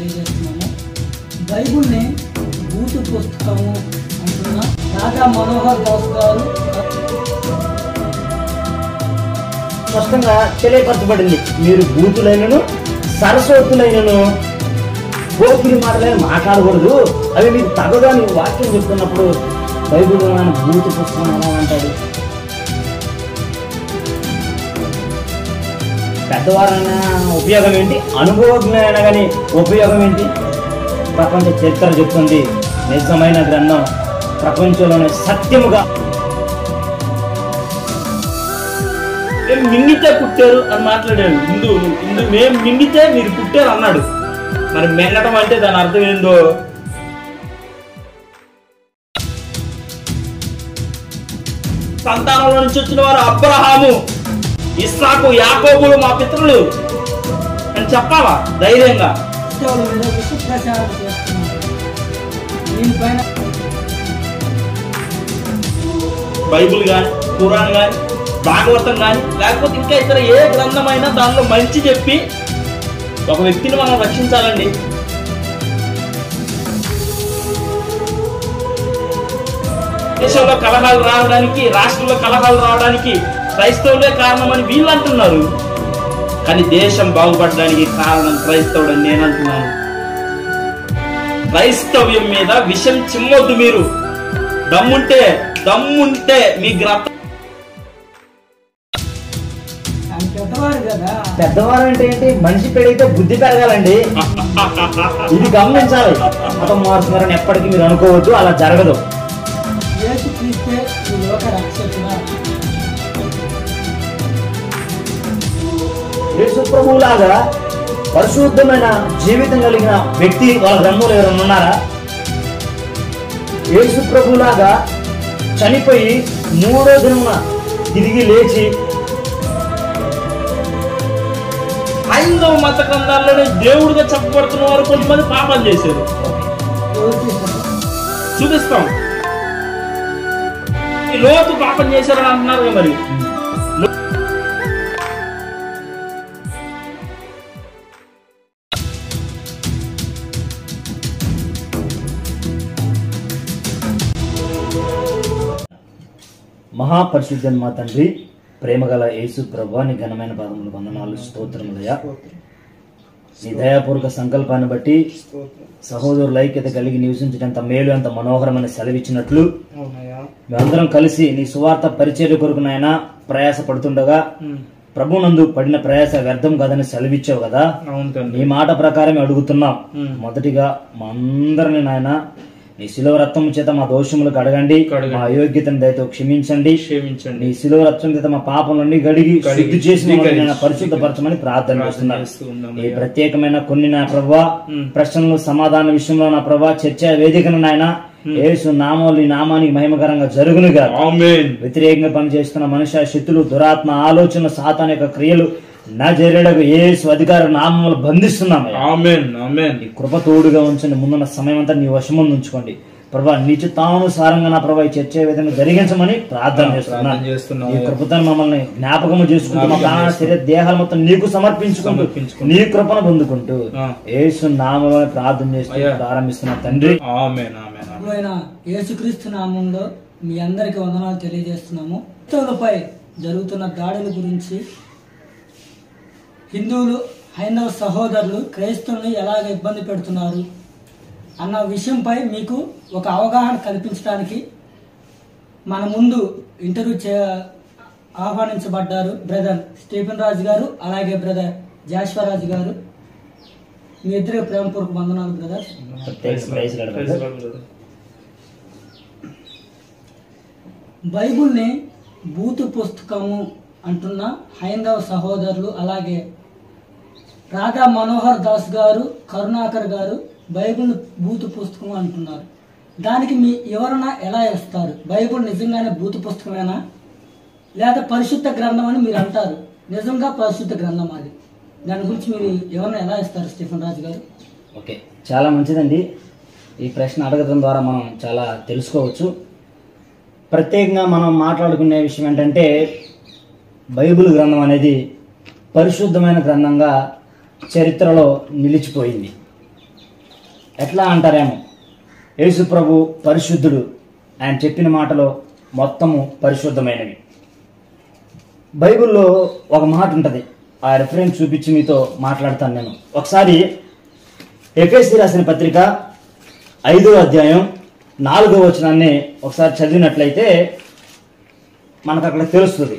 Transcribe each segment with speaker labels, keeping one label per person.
Speaker 1: తెలియజేస్తున్నాము. బైబుల్ని బూతు పుస్తకము అంటున్న రాజా మనోహర్ దాస్ గారు
Speaker 2: స్పష్టంగా తెలియపరచబడింది. మీరు బూతులైనను సరస్వతులైనను గోపిడి మాటలైన మాట్లాడకూడదు, అవి మీకు తగదు అని వాక్యం చెప్తున్నప్పుడు బైబుల్ బూతు పుస్తకం ఎలా అంటాడు? పెద్దవారైనా ఉపయోగం ఏంటి, అనుభవజ్ఞైనా కానీ ఉపయోగం ఏంటి? ప్రపంచ చరిత్ర చెప్తుంది నిజమైన గ్రంథం ప్రపంచంలోనే సత్యముగా
Speaker 3: మింగితే పుట్టారు అని మాట్లాడాడు హిందువులు. మేము మింగితే మీరు పుట్టారు అన్నాడు. మరి మింగటం అంటే దాని అర్థం ఏందో సంతానంలో నుంచి వచ్చిన వారు అబ్రహాము, ఇస్సాకు, యాకోబులు మా పితరులు అని చెప్పాలా ధైర్యంగా?
Speaker 1: విష ప్రచారం చేస్తున్నారు. దీనిపైన
Speaker 3: బైబుల్ కానీ, ఖురాన్ కానీ, భాగవతం కానీ, లేకపోతే ఇంకా ఇతర ఏ గ్రంథమైనా దానిలో మంచి చెప్పి ఒక వ్యక్తిని మనం రక్షించాలండి. దేశంలో కలహాలు రావడానికి, రాష్ట్రంలో కలహాలు రావడానికి క్రైస్తవులే కారణమని వీళ్ళు అంటున్నారు. కానీ దేశం బాగుపడడానికి కారణం క్రైస్తవుడని నేను అంటున్నాను. క్రైస్తవ్యం మీద విషం చిమ్మొద్దు. మీరు దమ్ముంటే మీ గ్రంథం
Speaker 2: పెద్దవారు అంటే ఏంటి? మనిషి పెరిగితే బుద్ధి పెరగాలండి. ఇది గమనించాలి. మతం మారుతున్నారని ఎప్పటికీ మీరు అనుకోవద్దు, అలా జరగదు. యేసు ప్రభువులాగా పరిశుద్ధమైన జీవితం కలిగిన వ్యక్తి వాళ్ళ గ్రంథంలో ఎవరైనా ఉన్నారా? యేసు ప్రభువులాగా చనిపోయి 3వ దినమున తిరిగి లేచి
Speaker 3: హైందవ మత గ్రంథాల్లోనే దేవుడిగా చెప్పబడుతున్న వారు కొంతమంది పాపాలు చేశారు. చూపిస్తాం. ఈ లోతు పాపం చేశారని అంటున్నారు. మరి
Speaker 2: మహాపరిశుద్ధన్ మా తండ్రి, ప్రేమగల యేసు ప్రభువా, నీ ఘనమైన పాదములు వందనాలు, స్తోత్రములయ్యా. నీ దయాపూర్వక సంకల్పాన్ని బట్టి సహోదరుల ఐక్యత కలిగి నివసించడంత మేలు, అంత మనోహరమైన సెలవిచ్చినట్లు మేమందరం కలిసి నీ సువార్త పరిచర్య కొరకు నాయన ప్రయాస పడుతుండగా ప్రభునందు పడిన ప్రయాస వ్యర్థం కాదని సెలవిచ్చావు కదా. నీ మాట ప్రకారం అడుగుతున్నాం. మొదటిగా మా అందరిని నాయన నీ శిలువ రక్తం చేత మా దోషములు కడగండి, మా అయోగ్యతను దయతో క్షమించండి. నీ శిలువ రక్తం చేత మా పాపలన్నీ గడిగి శుద్ధి చేసి పరిశుద్ధపరచమని ప్రార్థన చేస్తున్నాను. ఈ ప్రత్యేకమైన కొన్ని నా ప్రభా ప్రశ్నలు సమాధాన విషయంలో నా ప్రభా చర్చా వేదికను నాయన యేసు నామాలు ఈ నామానికి మహిమకరంగా జరుగునుగా. వ్యతిరేకంగా పనిచేస్తున్న మనుష్య శక్తులు, దురాత్మ ఆలోచన, సాతాన్ యొక్క క్రియలు నా జరుడకు యేసు అధికార నామములు బంధిస్తున్నాము. ఈ కృప తోడుగా ఉంచండి. ముందున్న సమయం అంతా నీ వశముందు ఉంచుకోండి ప్రభా. నిశ్చితానుసారంగా నా ప్రభా ఈ చర్చ విధంగా జరిగించమని ప్రార్థన చేస్తున్నాను. ఈ కృపతో మమ్మల్ని జ్ఞాపకము చేసుకుంటూ మా ప్రాణ శరీర దేహాలు మొత్తం నీకు సమర్పించుకుంటూ నీ కృపను పొందుకుంటూ యేసు నామములో ప్రార్థన చేస్తూ ప్రారంభిస్తున్నా తండ్రి.
Speaker 1: యేసుక్రీస్తు నామంలో మీ అందరికి వందనాలు తెలియజేస్తున్నాము. క్రైస్తవులపై జరుగుతున్న దాడుల గురించి, హిందువులు హైందవ సహోదరులు క్రైస్తవులను ఎలాగ ఇబ్బంది పెడుతున్నారు అన్న విషయంపై మీకు ఒక అవగాహన కల్పించడానికి మన ముందు ఇంటర్వ్యూ ఆహ్వానించబడ్డారు బ్రదర్ స్టీఫెన్ రాజు గారు, అలాగే బ్రదర్ జాషువరాజు గారు. మీ ఇద్దరికి ప్రేమపూర్వక వందనాలు బ్రదర్. బైబుల్ని బూతు పుస్తకము అంటున్న హైందవ సహోదరులు, అలాగే రాజా మనోహర్ దాస్ గారు, కరుణాకర్ గారు బైబుల్ బూతు పుస్తకం అంటున్నారు. దానికి మీ వివరణ ఎలా ఇస్తారు? బైబుల్ నిజంగానే బూతు పుస్తకమేనా, లేదా పరిశుద్ధ గ్రంథం అని మీరు అంటారు, నిజంగా పరిశుద్ధ గ్రంథం అది? దాని గురించి మీరు వివరణ ఎలా ఇస్తారు స్టీఫెన్ రాజు గారు?
Speaker 2: ఓకే, చాలా మంచిదండి. ఈ ప్రశ్న అడగడం ద్వారా మనం చాలా తెలుసుకోవచ్చు. ప్రత్యేకంగా మనం మాట్లాడుకునే విషయం ఏంటంటే, బైబిల్ గ్రంథం అనేది పరిశుద్ధమైన గ్రంథంగా చరిత్రలో నిలిచిపోయింది. ఎట్లా అంటారేమో, యేసు ప్రభు పరిశుద్ధుడు, ఆయన చెప్పిన మాటలో మొత్తము పరిశుద్ధమైనవి. బైబిల్లో ఒక మాట ఉంటుంది, ఆ రెఫరెన్స్ చూపించి మీతో మాట్లాడతాను నేను. ఒకసారి ఎఫెసీ రాసిన పత్రిక 5వ అధ్యాయం 4వ వచనాన్ని ఒకసారి చదివినట్లయితే మనకు అక్కడ తెలుస్తుంది.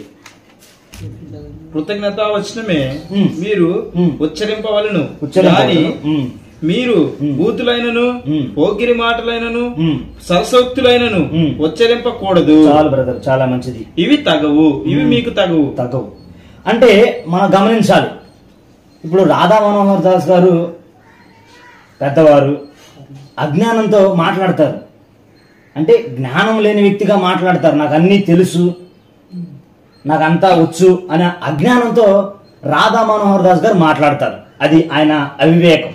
Speaker 3: కృతజ్ఞత వచనమే
Speaker 2: మ్.
Speaker 3: మీరు
Speaker 2: మ్.
Speaker 3: ఉచ్చరింపవలను,
Speaker 2: ఉచ్చరింపవలను.
Speaker 3: కానీ మీరు బూతులైనను పోకిరి మాటలైనను సరసోక్తులైనను ఉచ్చరింపకూడదు.
Speaker 2: చాలు బ్రదర్, చాలా మంచిది.
Speaker 3: ఇవి తగవు, ఇవి మీకు తగవు.
Speaker 2: అంటే మనం గమనించాలి. ఇప్పుడు రాధా మనోహర్ దాస్ గారు పెద్దవారు, అజ్ఞానంతో మాట్లాడతారు. అంటే జ్ఞానం లేని వ్యక్తిగా మాట్లాడతారు. నాకు అన్నీ తెలుసు, నాకు అంతా వచ్చు అనే అజ్ఞానంతో రాధా మనోహర్ దాస్ గారు మాట్లాడతారు. అది ఆయన అవివేకం.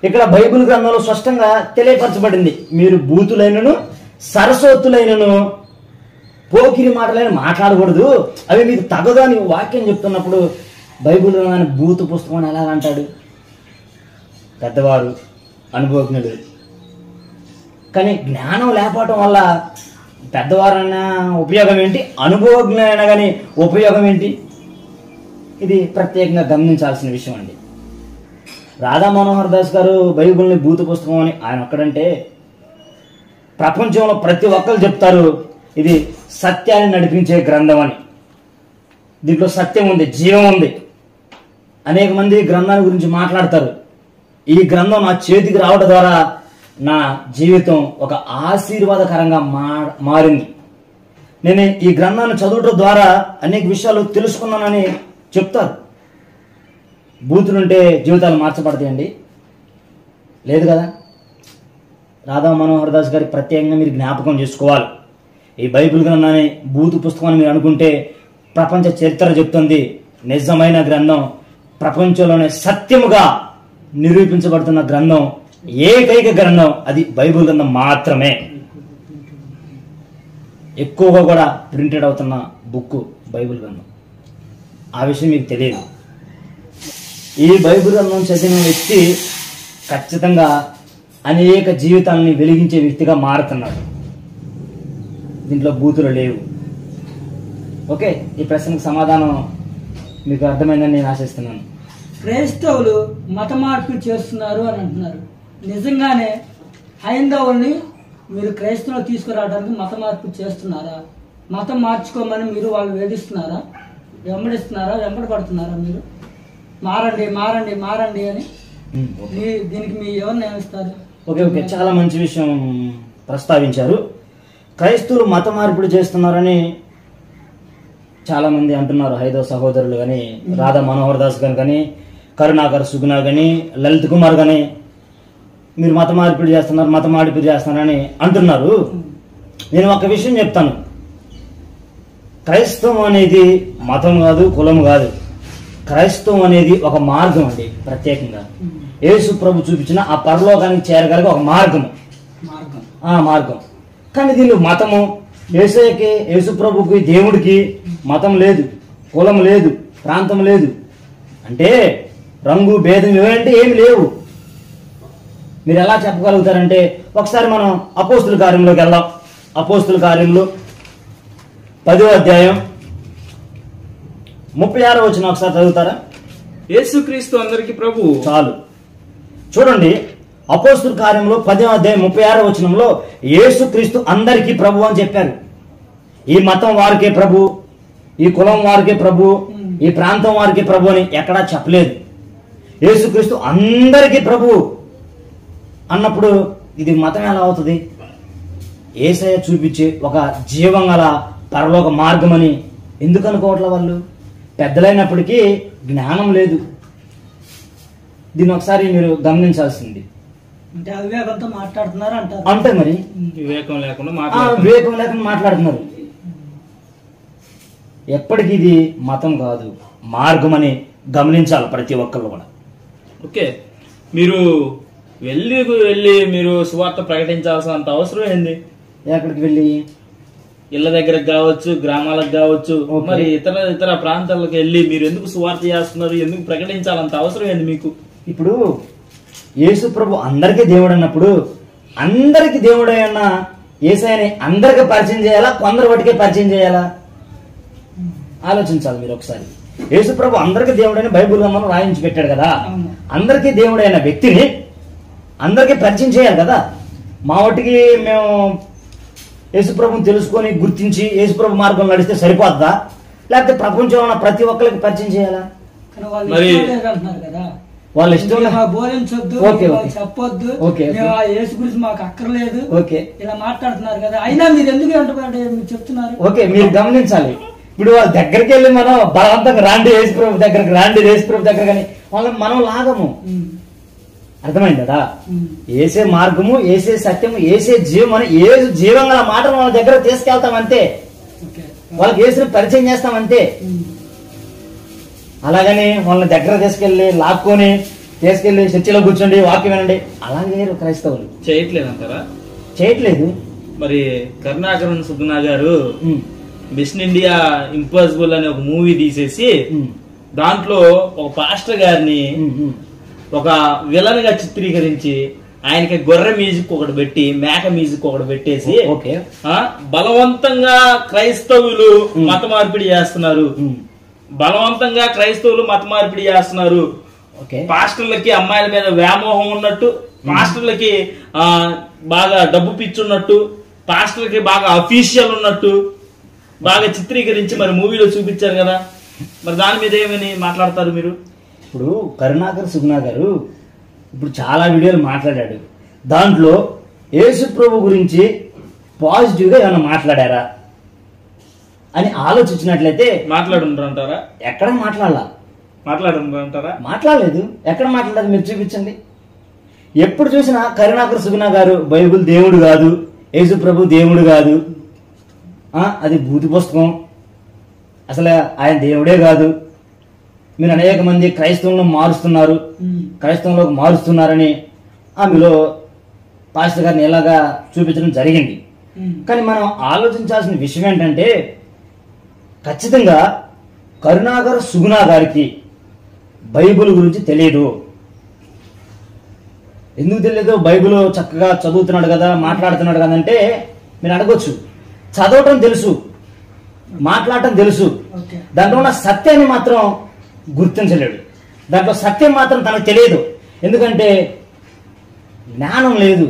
Speaker 2: ఇక్కడ బైబిల్ గ్రంథంలో స్పష్టంగా తెలియపరచబడింది, మీరు బూతులైనను సరస్వతులైనను పోకిరి మాటలైన మాట్లాడకూడదు, అవి మీకు తగదు అని వాక్యం చెప్తున్నప్పుడు బైబిల్ గ్రంథాన్ని బూతు పుస్తకం అని ఎలాగంటాడు? పెద్దవారు, అనుభవజ్ఞుడు. కానీ జ్ఞానం లేకపోవటం వల్ల పెద్దవారైనా ఉపయోగం ఏంటి, అనుభవజ్ఞులైనా కానీ ఉపయోగం ఏంటి? ఇది ప్రత్యేకంగా గమనించాల్సిన విషయం అండి. రాధా మనోహర్ దాస్ గారు బైబిల్ని భూత పుస్తకం అని ఆయన ఒక్కడంటే, ప్రపంచంలో ప్రతి ఒక్కరు చెప్తారు ఇది సత్యాన్ని నడిపించే గ్రంథం అని. దీంట్లో సత్యం ఉంది, జీవం ఉంది. అనేక మంది గ్రంథాల గురించి మాట్లాడతారు. ఈ గ్రంథం నా చేతికి రావడం ద్వారా నా జీవితం ఒక ఆశీర్వాదకరంగా మారింది. నేను ఈ గ్రంథాన్ని చదవడం ద్వారా అనేక విషయాలు తెలుసుకున్నానని చెప్తారు. బూతులుంటే జీవితాలు మార్చబడతాయండి? లేదు కదా. రాధా మనోహర్ దాస్ గారి ప్రత్యేకంగా మీరు జ్ఞాపకం చేసుకోవాలి. ఈ బైబిల్ గ్రంథాన్ని బూతు పుస్తకం అని మీరు అనుకుంటే, ప్రపంచ చరిత్ర చెప్తుంది నిజమైన గ్రంథం, ప్రపంచంలోనే సత్యముగా నిరూపించబడుతున్న గ్రంథం, ఏకైక గ్రంథం అది బైబిల్ గ్రంథం మాత్రమే. ఎక్కువగా కూడా ప్రింటెడ్ అవుతున్న బుక్ బైబిల్ గ్రంథం. ఆ విషయం మీకు తెలియదు. ఈ బైబిల్ గ్రంథం చదివిన వ్యక్తి ఖచ్చితంగా అనేక జీవితాలని వెలిగించే వ్యక్తిగా మారుతున్నాడు. దీంట్లో బూతులు లేవు. ఓకే, ఈ ప్రశ్నకు సమాధానం మీకు అర్థమైందని నేను ఆశిస్తున్నాను.
Speaker 1: క్రైస్తవులు మత మార్పు చేస్తున్నారు అని అంటున్నారు. నిజంగానే హైందవుల్ని మీరు క్రైస్తవులు తీసుకురావడానికి మత మార్పు చేస్తున్నారా? మతం మార్చుకోమని మీరు వాళ్ళు వేధిస్తున్నారా? వెంబడిస్తున్నారా? వెంబడబడుతున్నారా? మీరు మారండి మారండి మారండి అని దీనికి మీ ఎవరిని ఏమిస్తారు?
Speaker 2: ఓకే, చాలా మంచి విషయం ప్రస్తావించారు. క్రైస్తవులు మత మార్పిడి చేస్తున్నారని చాలా మంది అంటున్నారు. హైదవ సహోదరులు కానీ, రాధా మనోహర్ దాస్ గారు కానీ, కరుణాకర్ సుగుణ కానీ, లలిత్ కుమార్ కానీ మీరు మత మార్పిడి చేస్తున్నారని అంటున్నారు. నేను ఒక విషయం చెప్తాను. క్రైస్తవం అనేది మతం కాదు, కులం కాదు. క్రైస్తవం అనేది ఒక మార్గం అండి. ప్రత్యేకంగా యేసు ప్రభు చూపించిన ఆ పరలోకానికి చేరగలిగే ఒక మార్గం. కానీ దీనిలో మతము, యేసయ్యకి, యేసు ప్రభుకి, దేవుడికి మతం లేదు, కులం లేదు, ప్రాంతం లేదు, అంటే రంగు భేదం ఇవేంటి ఏమి లేవు. మీరు ఎలా చెప్పగలుగుతారంటే, ఒకసారి మనం అపోస్తుల కార్యంలోకి వెళ్దాం. అపోస్తుల కార్యంలో 10వ అధ్యాయం 36వ వచనం ఒకసారి చదువుతారా?
Speaker 3: యేసుక్రీస్తు అందరికి ప్రభు.
Speaker 2: చాలు, చూడండి. అపోస్తుల కార్యంలో 10వ అధ్యాయం 36వ వచనంలో యేసుక్రీస్తు అందరికీ ప్రభు అని చెప్పారు. ఈ మతం వారికే ప్రభు, ఈ కులం వారికే ప్రభు, ఈ ప్రాంతం వారికే ప్రభు అని ఎక్కడా చెప్పలేదు. యేసుక్రీస్తు అందరికీ ప్రభు అన్నప్పుడు ఇది మతం ఎలా అవుతుంది? యేసయ్య చూపించే ఒక జీవం గల పరలోక మార్గం అని ఎందుకు అనుకోవట్లే వాళ్ళు? పెద్దలైనప్పటికీ జ్ఞానం లేదు. దీన్ని ఒకసారి మీరు గమనించాల్సింది.
Speaker 1: అంటే అవివేకంతో మాట్లాడుతున్నారు అంటారు.
Speaker 2: అంటే మరి
Speaker 3: వివేకం లేకుండా
Speaker 2: మాట్లాడుతున్నారు. ఎప్పటికీ ఇది మతం కాదు, మార్గం అని గమనించాలి ప్రతి ఒక్కళ్ళు కూడా.
Speaker 3: ఓకే, మీరు వెళ్ళి మీరు సువార్త ప్రకటించాల్సినంత అవసరం ఏంది?
Speaker 2: ఎక్కడికి వెళ్ళి?
Speaker 3: ఇళ్ళ దగ్గరకు కావచ్చు, గ్రామాలకు కావచ్చు, మరి ఇతర ప్రాంతాలకు వెళ్ళి మీరు ఎందుకు సువార్త చేస్తున్నారు, ఎందుకు ప్రకటించాలంత అవసరం ఏంది మీకు?
Speaker 2: ఇప్పుడు యేసు ప్రభు అందరికీ దేవుడు అన్నప్పుడు అందరికి దేవుడు అన్న యేసయ్యని అందరికి పరిచయం చేయాలా, కొందరు వాటికే పరిచయం చేయాలా? ఆలోచించాలి మీరు ఒకసారి. యేసు ప్రభు అందరికీ దేవుడని బైబిల్ మనం రాయించి పెట్టాడు కదా. అందరికీ దేవుడైన వ్యక్తిని అందరికీ పరిచయం చేయాలి కదా. మా వాటికి మేము యేసుప్రభుని తెలుసుకొని గుర్తించి యేసుప్రభు మార్గం నడిస్తే సరిపోద్దా, లేకపోతే ప్రపంచంలో ఉన్న ప్రతి ఒక్కరికి పరిచయం చేయాలా? వాళ్ళ ఇష్టం
Speaker 1: బోధించొద్దు, చెప్పొద్దు, యేసు గురించి మాకు అక్కర్లేదు ఇలా మాట్లాడుతున్నారు కదా. అయినా మీరు ఎందుకు మీరు చెప్తున్నారు?
Speaker 2: ఓకే, మీరు గమనించాలి. ఇప్పుడు వాళ్ళ దగ్గరికి వెళ్ళి మనం బలవంతంగా రాండి యేసుప్రభు దగ్గరకు, రాండి యేసుప్రభు దగ్గర కానీ వాళ్ళని మనం లాగము. అర్థమైంది కదా? ఏసే మార్గము, ఏసే సత్యము, ఏసే జీవం అని ఏసు జీవం గల మాటలు వాళ్ళ దగ్గర తీసుకెళ్తామంతే. వాళ్ళకి ఏసుని పరిచయం చేస్తామంతే. అలాగని వాళ్ళని దగ్గర తీసుకెళ్లి లాక్కొని తీసుకెళ్లి చర్చిలో కూర్చోండి వాక్యం వినండి అలాగే క్రైస్తవులు
Speaker 3: చేయట్లేదంటారా?
Speaker 2: చేయట్లేదు.
Speaker 3: మరి కరుణాకరన్ సుగుణా గారు మిషన్ ఇండియా ఇంపాసిబుల్ అనే ఒక మూవీ తీసేసి దాంట్లో ఒక పాస్టర్ గారిని ఒక విలన్ గా చిత్రీకరించి ఆయనకి గొర్రె మ్యూజిక్ ఒకటి పెట్టి మేక మ్యూజిక్ ఒకటి పెట్టేసి బలవంతంగా క్రైస్తవులు మత మార్పిడి చేస్తున్నారు, బలవంతంగా క్రైస్తవులు మత మార్పిడి చేస్తున్నారు. పాస్టర్లకి అమ్మాయిల మీద వ్యామోహం ఉన్నట్టు, పాస్టర్లకి బాగా డబ్బు పిచ్చున్నట్టు, పాస్టర్లకి బాగా అఫీషియల్ ఉన్నట్టు బాగా చిత్రీకరించి మరి మూవీలో చూపించారు కదా. మరి దాని మీద ఏమని మాట్లాడతారు మీరు?
Speaker 2: ఇప్పుడు కరుణాకర్ సుగుణా గారు ఇప్పుడు చాలా వీడియోలు మాట్లాడాడు. దాంట్లో యేసు ప్రభు గురించి పాజిటివ్ గా ఏమైనా మాట్లాడారా అని ఆలోచించినట్లయితే
Speaker 3: మాట్లాడుంటారా?
Speaker 2: ఎక్కడ
Speaker 3: మాట్లాడుంటారా?
Speaker 2: మాట్లాడలేదు. ఎక్కడ మాట్లాడారు మీరు చూపించండి. ఎప్పుడు చూసినా కరుణాకర్ సుగుణా గారు బైబిల్ దేవుడు కాదు, యేసు ప్రభు దేవుడు కాదు, అది భూతి పుస్తకం, అసలు ఆయన దేవుడే కాదు, మీరు అనేక మంది క్రైస్తవులను మారుస్తున్నారు, క్రైస్తవంలోకి మారుస్తున్నారని ఆమెలో పాస్టర్ గారిని ఎలాగా చూపించడం జరిగింది. కానీ మనం ఆలోచించాల్సిన విషయం ఏంటంటే ఖచ్చితంగా కరుణాకర్ సుగుణా గారికి బైబిల్ గురించి తెలియదు. ఎందుకు తెలియదు? బైబిల్ చక్కగా చదువుతున్నాడు కదా, మాట్లాడుతున్నాడు కదా అంటే మీరు అడగొచ్చు. చదవటం తెలుసు, మాట్లాడటం తెలుసు, దాంట్లో ఉన్న సత్యాన్ని మాత్రం గుర్తించలేడు. దాంట్లో సత్యం మాత్రం తనకు తెలియదు. ఎందుకంటే జ్ఞానం లేదు.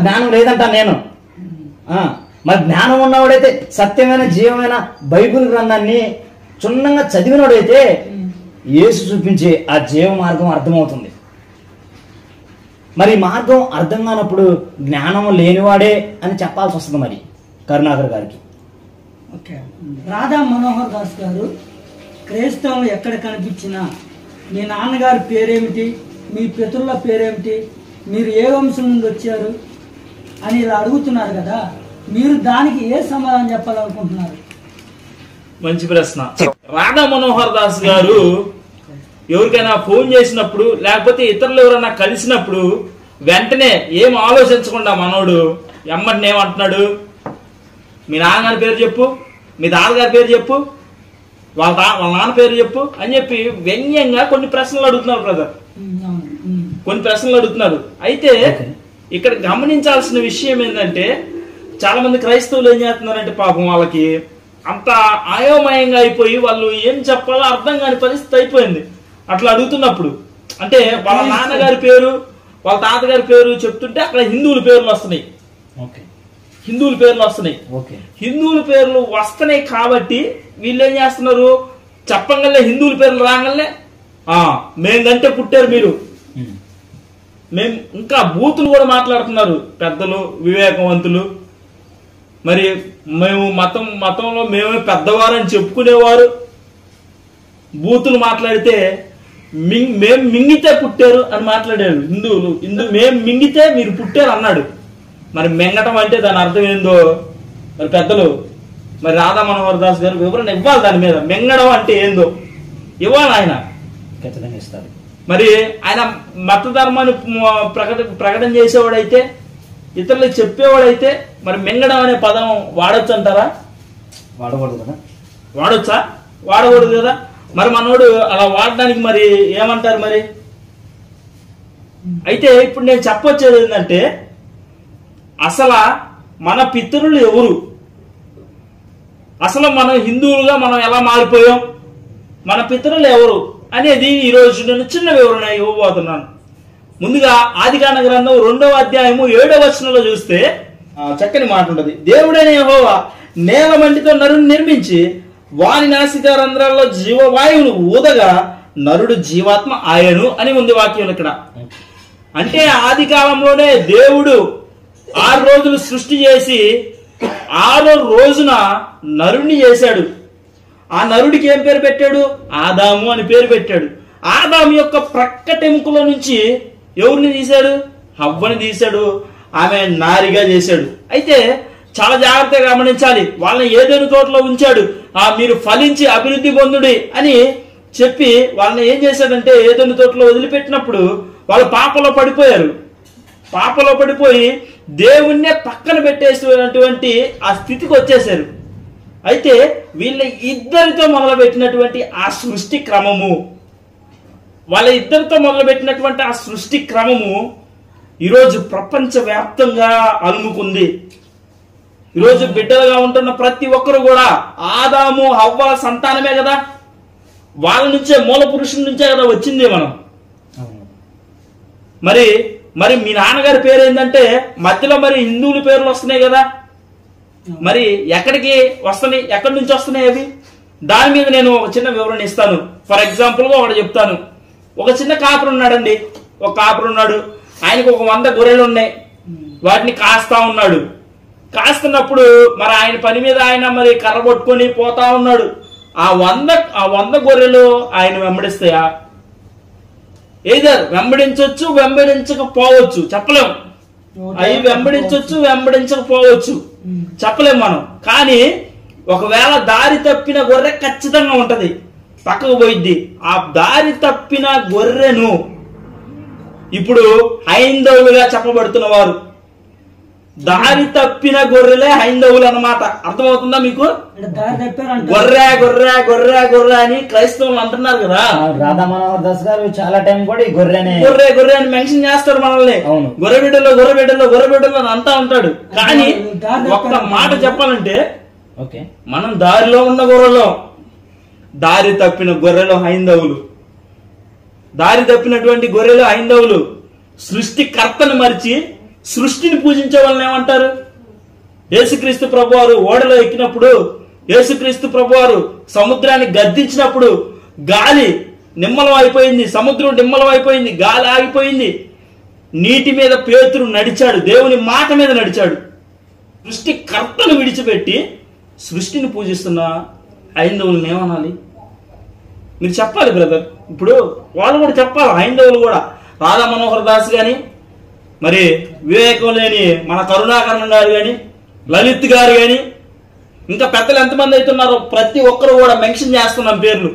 Speaker 2: జ్ఞానం లేదంటా నేను. మరి జ్ఞానం ఉన్నవాడైతే సత్యమైన జీవమైన బైబిల్ గ్రంథాన్ని క్షుణ్ణంగా చదివినోడైతే యేసు చూపించే ఆ జీవ మార్గం అర్థమవుతుంది. మరి మార్గం అర్థం కానప్పుడు జ్ఞానం లేనివాడే అని చెప్పాల్సి వస్తుంది మరి కరుణాకర్ గారికి.
Speaker 1: రాధా మనోహర్ దాస్ గారు క్రైస్తవం ఎక్కడ కనిపించినా మీ నాన్నగారి పేరేమిటి, మీ పితరుల పేరేమిటి, మీరు ఏ వంశం నుండి వచ్చారు అని ఇలా అడుగుతున్నారు కదా, మీరు దానికి ఏ సమాధానం చెప్పాలనుకుంటున్నారు?
Speaker 3: మంచి ప్రశ్న. రాధా మనోహర్ దాస్ గారు ఎవరికైనా ఫోన్ చేసినప్పుడు లేకపోతే ఇతరులు ఎవరైనా కలిసినప్పుడు వెంటనే ఏం ఆలోచించకుండా మనోడు ఎమ్మటిని ఏమంటున్నాడు, మీ నాన్నగారి పేరు చెప్పు, మీ తాతగారి పేరు చెప్పు, వాళ్ళ నాన్న పేరు చెప్పు అని చెప్పి వ్యంగ్యంగా కొన్ని ప్రశ్నలు అడుగుతున్నారు బ్రదర్, కొన్ని ప్రశ్నలు అడుగుతున్నారు. అయితే ఇక్కడ గమనించాల్సిన విషయం ఏంటంటే చాలా మంది క్రైస్తవులు ఏం చేస్తున్నారంటే పాపం వాళ్ళకి అంత అయోమయంగా అయిపోయి వాళ్ళు ఏం చెప్పాలో అర్థం కాని పరిస్థితి అయిపోయింది. అట్లా అడుగుతున్నప్పుడు అంటే వాళ్ళ నాన్నగారి పేరు వాళ్ళ తాతగారి పేరు చెప్తుంటే అక్కడ హిందువుల పేర్లు వస్తున్నాయి, హిందువుల పేర్లు వస్తున్నాయి. హిందువుల పేర్లు వస్తున్నాయి కాబట్టి వీళ్ళు ఏం చేస్తున్నారు, చెప్పంగానే హిందువుల పేర్లు రాగానే మేందంటే పుట్టారు మీరు, మేము ఇంకా బూతులు కూడా మాట్లాడుతున్నారు పెద్దలు వివేకవంతులు. మరి మేము మతంలో మేమే పెద్దవారని చెప్పుకునేవారు బూతులు మాట్లాడితే మేము మింగితే పుట్టారు అని మాట్లాడారు హిందువులు. మేము మింగితే మీరు పుట్టారు అన్నాడు. మరి మింగటం అంటే దాని అర్థం ఏందో మరి పెద్దలు మరి రాధా మనోహర్ దాస్ గారు వివరణ ఇవ్వాలి దాని మీద. మింగడం అంటే ఏందో ఇవ్వాలి, ఆయన
Speaker 2: ఖచ్చితంగా ఇస్తారు.
Speaker 3: మరి ఆయన మత ధర్మాన్ని ప్రకటన చేసేవాడైతే ఇతరులకు చెప్పేవాడైతే మరి మింగడం అనే పదం వాడొచ్చు అంటారా?
Speaker 2: వాడకూడదు కదా.
Speaker 3: వాడొచ్చా? వాడకూడదు కదా. మరి మనోడు అలా వాడడానికి మరి ఏమంటారు? మరి అయితే ఇప్పుడు నేను చెప్పొచ్చేది ఏంటంటే అసలు మన పితరులు ఎవరు, అసలు మనం హిందువులుగా మనం ఎలా మారిపోయాం, మన పితరులు ఎవరు అనేది ఈరోజు నేను చిన్న వివరణ ఇవ్వబోతున్నాను. ముందుగా ఆదికాండ గ్రంథం 2వ అధ్యాయము 7వ వచనంలో చూస్తే చక్కని మాట ఉంటుంది. దేవుడైన యెహోవా నేల మంటితో నరుని నిర్మించి వాని నాసికా రంధ్రాల్లో జీవవాయువును ఊదగా నరుడు జీవాత్మ ఆయను అని ఉంది వాక్యం ఇక్కడ. అంటే ఆది కాలంలోనే దేవుడు 6 రోజులు సృష్టి చేసి 6వ రోజున నరుణ్ణి చేశాడు. ఆ నరుడికి ఏం పేరు పెట్టాడు? ఆదాము అని పేరు పెట్టాడు. ఆదాము యొక్క ప్రక్కటెముకల నుంచి ఎవరిని తీశాడు? హవ్వని తీశాడు. ఆమె నారిగా చేశాడు. అయితే చాలా జాగ్రత్తగా గమనించాలి. వాళ్ళని ఏదైనా తోటలో ఉంచాడు. మీరు ఫలించి అభివృద్ధి పొందుడి అని చెప్పి వాళ్ళని ఏం చేశాడంటే ఏదైనా తోటలో వదిలిపెట్టినప్పుడు వాళ్ళు పాపలో పడిపోయారు. పాపలో పడిపోయి దేవుణ్ణే పక్కన పెట్టేసినటువంటి ఆ స్థితికి వచ్చేసారు. అయితే వీళ్ళ ఇద్దరితో మొదలుపెట్టినటువంటి ఆ సృష్టి క్రమము, వాళ్ళ ఇద్దరితో మొదలుపెట్టినటువంటి ఆ సృష్టి క్రమము ఈరోజు ప్రపంచవ్యాప్తంగా అలుముకుంది. ఈరోజు బిడ్డలుగా ఉంటున్న ప్రతి ఒక్కరు కూడా ఆదాము హవ్వల సంతానమే కదా, వాళ్ళ నుంచే మూల పురుషుల నుంచే కదా వచ్చింది మనం. మరి మరి మీ నాన్నగారి పేరు ఏంటంటే మధ్యలో మరి హిందువుల పేర్లు వస్తున్నాయి కదా, మరి ఎక్కడికి వస్తున్నాయి, ఎక్కడి నుంచి వస్తున్నాయి అవి? దాని మీద నేను ఒక చిన్న వివరణ ఇస్తాను. ఫర్ ఎగ్జాంపుల్ గా ఒకటి చెప్తాను. ఒక చిన్న కాపురు ఉన్నాడండి. ఒక కాపురు ఉన్నాడు, ఆయనకు ఒక 100 గొర్రెలు ఉన్నాయి. వాటిని కాస్తా ఉన్నాడు. కాస్తున్నప్పుడు మరి ఆయన పని మీద ఆయన మరి కర్ర పట్టుకొని పోతా ఉన్నాడు. ఆ 100 గొర్రెలు ఆయన వెంబడిస్తాయా? ఏదర్ వెంబడించవచ్చు, వెంబడించకపోవచ్చు, చెప్పలేము. అవి వెంబడించవచ్చు, వెంబడించకపోవచ్చు, చెప్పలేము మనం. కానీ ఒకవేళ దారి తప్పిన గొర్రె ఖచ్చితంగా ఉంటది, పక్కకు పోయిద్ది. ఆ దారి తప్పిన గొర్రెను ఇప్పుడు హైందవులుగా చెప్పబడుతున్న వారు, దారి తప్పిన గొర్రెలే హైందవులు అన్నమాట. అర్థమవుతుందా మీకు? గొర్రె గొర్రె గొర్రె గొర్రె అని క్రైస్తవులు అంటున్నారు కదా.
Speaker 2: రాధా మనోహర్ దాస్ గారు చాలా టైం కూడా ఈ గొర్రె
Speaker 3: గొర్రె అని మెన్షన్ చేస్తారు మనల్ని. గొర్రె బిడ్డలో గొర్రె బిడ్డలో గొర్రె బిడ్డలో అని అంటా ఉంటాడు. కానీ ఒక్క మాట చెప్పాలంటే మనం దారిలో ఉన్న గొర్రెలో, దారి తప్పిన గొర్రెలో హైందవులు, దారి తప్పినటువంటి గొర్రెలు హైందవులు. సృష్టికర్తను మరిచి సృష్టిని పూజించే వాళ్ళని ఏమంటారు? యేసుక్రీస్తు ప్రభువారు ఓడలో ఎక్కినప్పుడు, యేసుక్రీస్తు ప్రభువారు సముద్రాన్ని గద్దించినప్పుడు గాలి నిమ్మలం అయిపోయింది, సముద్రం నిమ్మలం అయిపోయింది, గాలి ఆగిపోయింది. నీటి మీద పేతురు నడిచాడు, దేవుని మాట మీద నడిచాడు. సృష్టికర్తను విడిచిపెట్టి సృష్టిని పూజిస్తున్న హైందవులను ఏమనాలి? మీరు చెప్పాలి బ్రదర్. ఇప్పుడు వాళ్ళు కూడా చెప్పాలి, హైందవులు కూడా. రాధా మనోహర్ దాస్ గాని, మరి వివేకం లేని మన కరుణాకరణ్ గారు కానీ, లలిత్ గారు కానీ, ఇంకా పెద్దలు ఎంతమంది అవుతున్నారో ప్రతి ఒక్కరు కూడా మెన్షన్ చేస్తున్నాం పేర్లు.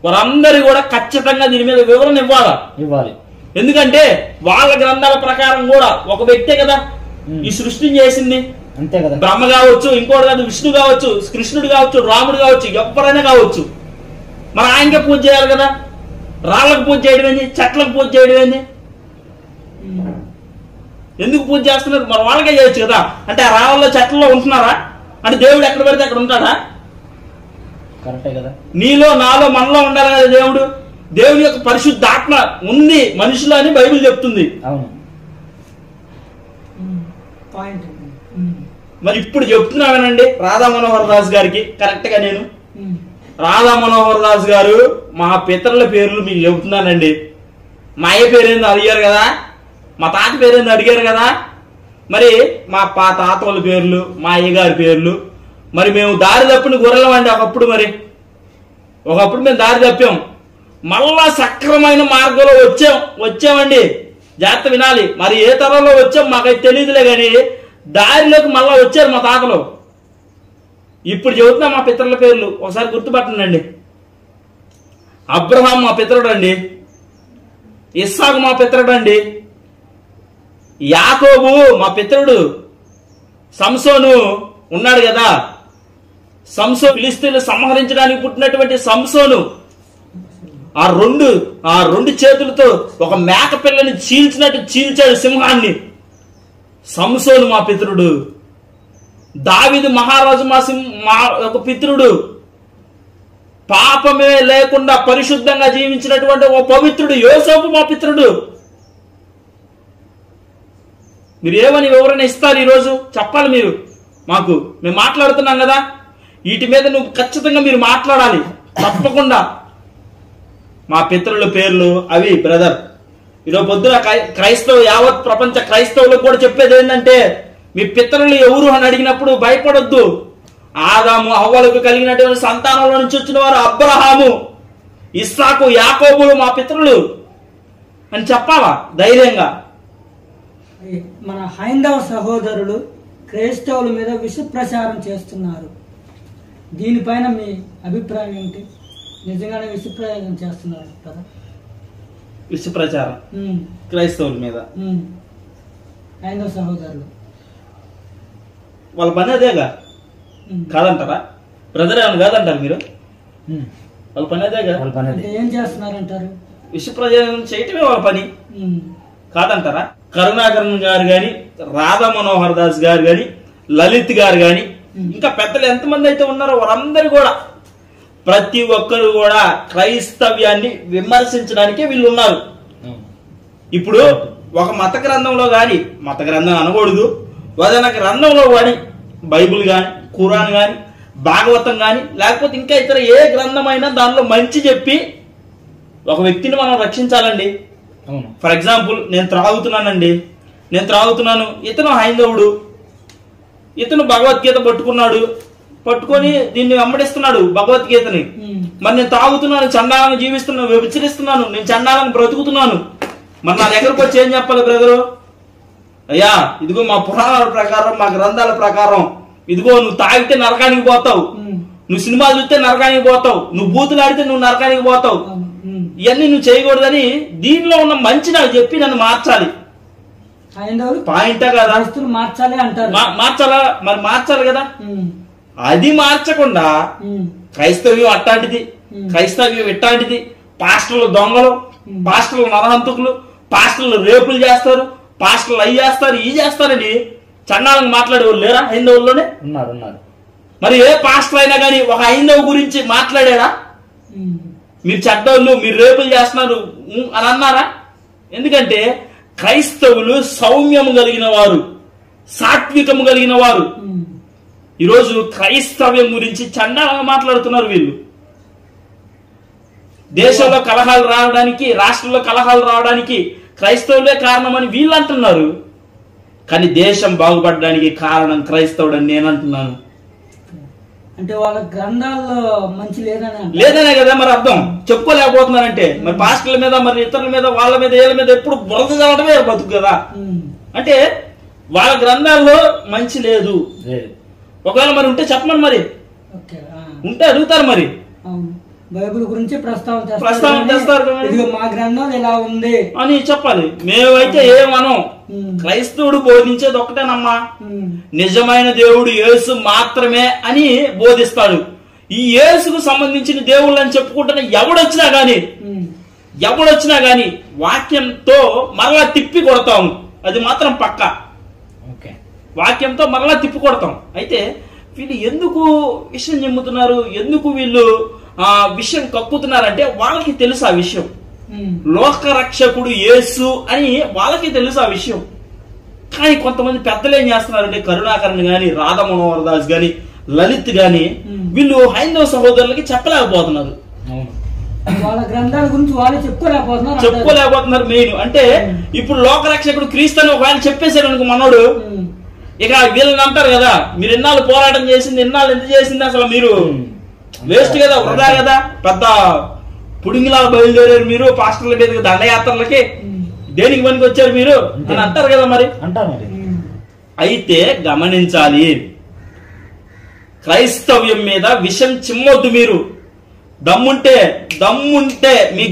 Speaker 3: వారందరూ కూడా ఖచ్చితంగా దీని మీద వివరణ ఇవ్వాలి. ఎందుకంటే వాళ్ళ గ్రంథాల ప్రకారం కూడా ఒక వ్యక్తే కదా ఈ సృష్టిని చేసింది.
Speaker 2: అంతే కదా.
Speaker 3: బ్రహ్మ కావచ్చు, ఇంకోటి కాదు, విష్ణు కావచ్చు, కృష్ణుడు కావచ్చు, రాముడు కావచ్చు, ఎవరైనా కావచ్చు. మరి ఆయనకే పూజ చేయాలి కదా. రాళ్ళకు పూజ చేయడం ఏంది, చెట్లకు పూజ చేయడం ఏంది? ఎందుకు పూజ చేస్తున్నారు? మరి వాళ్ళకే చేయొచ్చు కదా. అంటే ఆ రాళ్ళలో చెట్లలో ఉంటున్నారా? అంటే దేవుడు ఎక్కడ పెడితే అక్కడ ఉంటాడా?
Speaker 2: కరెక్టే కదా.
Speaker 3: నీలో నాలో మనలో ఉండాలి కదా దేవుడు. దేవుని యొక్క పరిశుద్ధాత్మ ఉంది మనుషులు అని బైబిల్ చెప్తుంది.
Speaker 2: అవును.
Speaker 3: మరి ఇప్పుడు చెప్తున్నానండి రాధా మనోహర్ దాస్ గారికి కరెక్ట్ గా నేను, రాధా మనోహర్ దాస్ గారు మా పితరుల పేర్లు మీకు చెబుతున్నానండి. మా అయ్య పేరేందో అడిగారు కదా, మా తాత పేరేందో అడిగారు కదా. మరి మా తాత వాళ్ళ పేర్లు, మా అయ్యగారి పేర్లు. మరి మేము దారి తప్పిన గొర్రెలం అండి. ఒకప్పుడు మేము దారి తప్పాం, మళ్ళా సక్రమైన మార్గంలో వచ్చామండి. జాగ్రత్త వినాలి. మరి ఏ తరంలో వచ్చాం మాకైతే తెలియదులే, కానీ దారిలోకి మళ్ళా వచ్చారు మా తాతలు. ఇప్పుడు చెబుతున్నా మా పితరుల పేర్లు, ఒకసారి గుర్తుపట్టండి. అబ్రహాం మా పితరుడు అండి, ఇస్సాకు మా పితరుడు అండి, యాకోబు మా పితరుడు, సంసోను ఉన్నాడు కదా, ఫిలిస్తీన్లు సంహరించడానికి పుట్టినటువంటి సంసోను ఆ రెండు చేతులతో ఒక మేక పిల్లని చీల్చినట్టు చీల్చాడు సింహాన్ని. సంసోను మా పితరుడు. దావీదు మహారాజు మా ఒక పితరుడు. పాపమే లేకుండా పరిశుద్ధంగా జీవించినటువంటి ఓ పవిత్రుడు యోసేపు మా పితరుడు. మీరు ఏమని వివరణ ఇస్తారు ఈరోజు? చెప్పాలి మీరు మాకు. మేము మాట్లాడుతున్నాం కదా, వీటి మీద నువ్వు ఖచ్చితంగా మీరు మాట్లాడాలి తప్పకుండా. మా పితరుల పేర్లు అవి బ్రదర్. ఈరోజు పొద్దున క్రైస్తవ యావత్ ప్రపంచ క్రైస్తవులకు కూడా చెప్పేది ఏంటంటే, మీ పితరులు ఎవరు అని అడిగినప్పుడు భయపడొద్దు. ఆదాము హవ్వలకు కలిగినటువంటి సంతానంలో నుంచి వచ్చిన వారు అబ్రహాము, ఇస్సాకు, యాకోబులు మా పితరులు అని చెప్పాలా ధైర్యంగా.
Speaker 1: మన హైందవ సహోదరులు క్రైస్తవుల మీద విష ప్రచారం చేస్తున్నారు. దీనిపైన మీ అభిప్రాయం ఏంటి? నిజంగానే విష ప్రయోగం చేస్తున్నారు కదా?
Speaker 3: విష ప్రచారం క్రైస్తవుల మీద
Speaker 1: హైందవ సహోదరులు
Speaker 3: వాళ్ళ పని అదేగా కాదంటారా బ్రదర్? ఏమన్నా కాదంటారు మీరు? వాళ్ళ పని అదేగా.
Speaker 1: ఏం చేస్తున్నారంటారు?
Speaker 3: విష ప్రచారం చేయటమే వాళ్ళ పని కాదంటారా? కరుణాకరన్ గారు గాని, రాధా మనోహర్ దాస్ గారు గాని, లలిత్ గారు గాని, ఇంకా పెద్దలు ఎంతమంది అయితే ఉన్నారో వారందరూ కూడా ప్రతి ఒక్కరు కూడా క్రైస్తవ్యాన్ని విమర్శించడానికే వీళ్ళు ఉన్నారు. ఇప్పుడు ఒక మత గ్రంథంలో గాని, మత గ్రంథం అనకూడదు, ఏదైనా గ్రంథంలో గాని, బైబిల్ గాని, ఖురాన్ గాని, భాగవతం గాని, లేకపోతే ఇంకా ఇతర ఏ గ్రంథమైనా దానిలో మంచి చెప్పి ఒక వ్యక్తిని మనం రక్షించాలండి. ఫర్ ఎగ్జాంపుల్ నేను త్రాగుతున్నాను, ఇతను హైందవుడు, ఇతను భగవద్గీత పట్టుకొని దీన్ని వెంబడిస్తున్నాడు భగవద్గీతని. మరి నేను తాగుతున్నాను, చండాలను జీవిస్తున్నాను, వ్యభిచరిస్తున్నాను, నేను చండాలను బ్రతుకుతున్నాను. మరి నా దగ్గరకు వచ్చి ఏం చెప్పాలి బ్రదరు? అయ్యా ఇదిగో మా పురాణాల ప్రకారం, మా గ్రంథాల ప్రకారం, ఇదిగో నువ్వు తాగితే నరకానికి పోతావు, నువ్వు సినిమాలు చూస్తే నరకానికి పోతావు, నువ్వు బూతులు ఆడితే నువ్వు నరకానికి పోతావు, ఇవన్నీ నువ్వు చేయకూడదని దీనిలో ఉన్న మంచి నాకు చెప్పి నన్ను మార్చాలి. పాయింటా కదా?
Speaker 1: మార్చాలి అంటారు.
Speaker 3: మార్చాలా? మరి మార్చాలి కదా. అది మార్చకుండా క్రైస్తవ్యం అట్టాంటిది, క్రైస్తవ్యం ఇట్టాంటిది, పాస్టర్లు దొంగలు, పాస్టర్లు నరహంతకులు, పాస్టర్లు రేపులు చేస్తారు, పాస్టర్లు అవి చేస్తారు, ఈ చేస్తారని చండాలను మాట్లాడేవాళ్ళు లేరా హైందవుల్లోనే?
Speaker 2: ఉన్నారు.
Speaker 3: మరి ఏ పాస్టర్ అయినా కానీ ఒక హైందవు గురించి మాట్లాడారా? మీరు చెడ్డోళ్ళు, మీరు రేపులు చేస్తున్నారు అని అన్నారా? ఎందుకంటే క్రైస్తవులు సౌమ్యము కలిగిన వారు, సాత్వికము కలిగిన వారు. ఈరోజు క్రైస్తవ్యం గురించి చండాలంగా మాట్లాడుతున్నారు వీళ్ళు. దేశంలో కలహాలు రావడానికి, రాష్ట్రంలో కలహాలు రావడానికి క్రైస్తవులే కారణమని వీళ్ళు అంటున్నారు. కానీ దేశం బాగుపడడానికి కారణం క్రైస్తవుడు అని నేను అంటున్నాను.
Speaker 1: అంటే వాళ్ళ గ్రంథాల్లో మంచి
Speaker 3: లేదనే కదా మరి అర్థం. చెప్పుకోలేకపోతున్నారంటే మరి పాస్టర్ల మీద, మరి ఇతరుల మీద, వాళ్ళ మీద, వీళ్ళ మీద ఎప్పుడు బురద చల్లడమే బతుకు కదా. అంటే వాళ్ళ గ్రంథాల్లో మంచి లేదు. ఒకవేళ మరి ఉంటే చెప్పమని, మరి ఉంటే అడుగుతారు, మరి
Speaker 1: బైబిల్ గురించి ప్రస్తావన చేస్తారు. మా గ్రంథం ఇలా ఉంది
Speaker 3: అని చెప్పాలి. మేమైతే ఏమనం, క్రైస్తవుడు బోధించేది ఒకటేనమ్మా, నిజమైన దేవుడు యేసు మాత్రమే అని బోధిస్తాడు. ఈ యేసుకు సంబంధించిన దేవుళ్ళు అని చెప్పుకుంటున్న ఎవడొచ్చినా గాని వాక్యంతో మరలా తిప్పి కొడతాము. అది మాత్రం పక్క. వాక్యంతో మరలా తిప్పి కొడతాం. అయితే వీళ్ళు ఎందుకు విషయం చెమ్ముతున్నారు, ఎందుకు వీళ్ళు విషయం కక్కుతున్నారంటే వాళ్ళకి తెలుసు ఆ విషయం. లోక రక్షకుడు యేసు అని వాళ్ళకి తెలుసు ఆ విషయం. కానీ కొంతమంది పెద్దలు ఏం చేస్తున్నారంటే, కరుణాకరన్ గాని, రాధా మనోహర్ దాస్ గాని, లలిత్ గాని, వీళ్ళు హైందవ సహోదరులకి చెప్పలేకపోతున్నారు.
Speaker 1: వాళ్ళ గ్రంథాల గురించి వాళ్ళు
Speaker 3: చెప్పుకోలేకపోతున్నారు. మెయిన్ అంటే ఇప్పుడు లోక రక్షకుడు క్రీస్తు అని ఒకవేళ చెప్పేశాడు అనుకో మనోడు, ఇక వీళ్ళని అంటారు కదా, మీరు ఎన్నాళ్ళు పోరాటం చేసింది, ఎన్నాళ్ళు ఎంత చేసింది, అసలు మీరు వేస్ట్ కదా, వృధా కదా, పెద్ద పుడింగిలా బయలుదేరారు మీరు పాస్టర్ల మీద దండయాత్రలకి, దేనికి పనికి వచ్చారు మీరు అని అంటారు కదా. మరి
Speaker 2: అంటారు.
Speaker 3: అయితే గమనించాలి, క్రైస్తవ్యం మీద విషం చిమ్మొద్దు. మీరు దమ్ముంటే మీ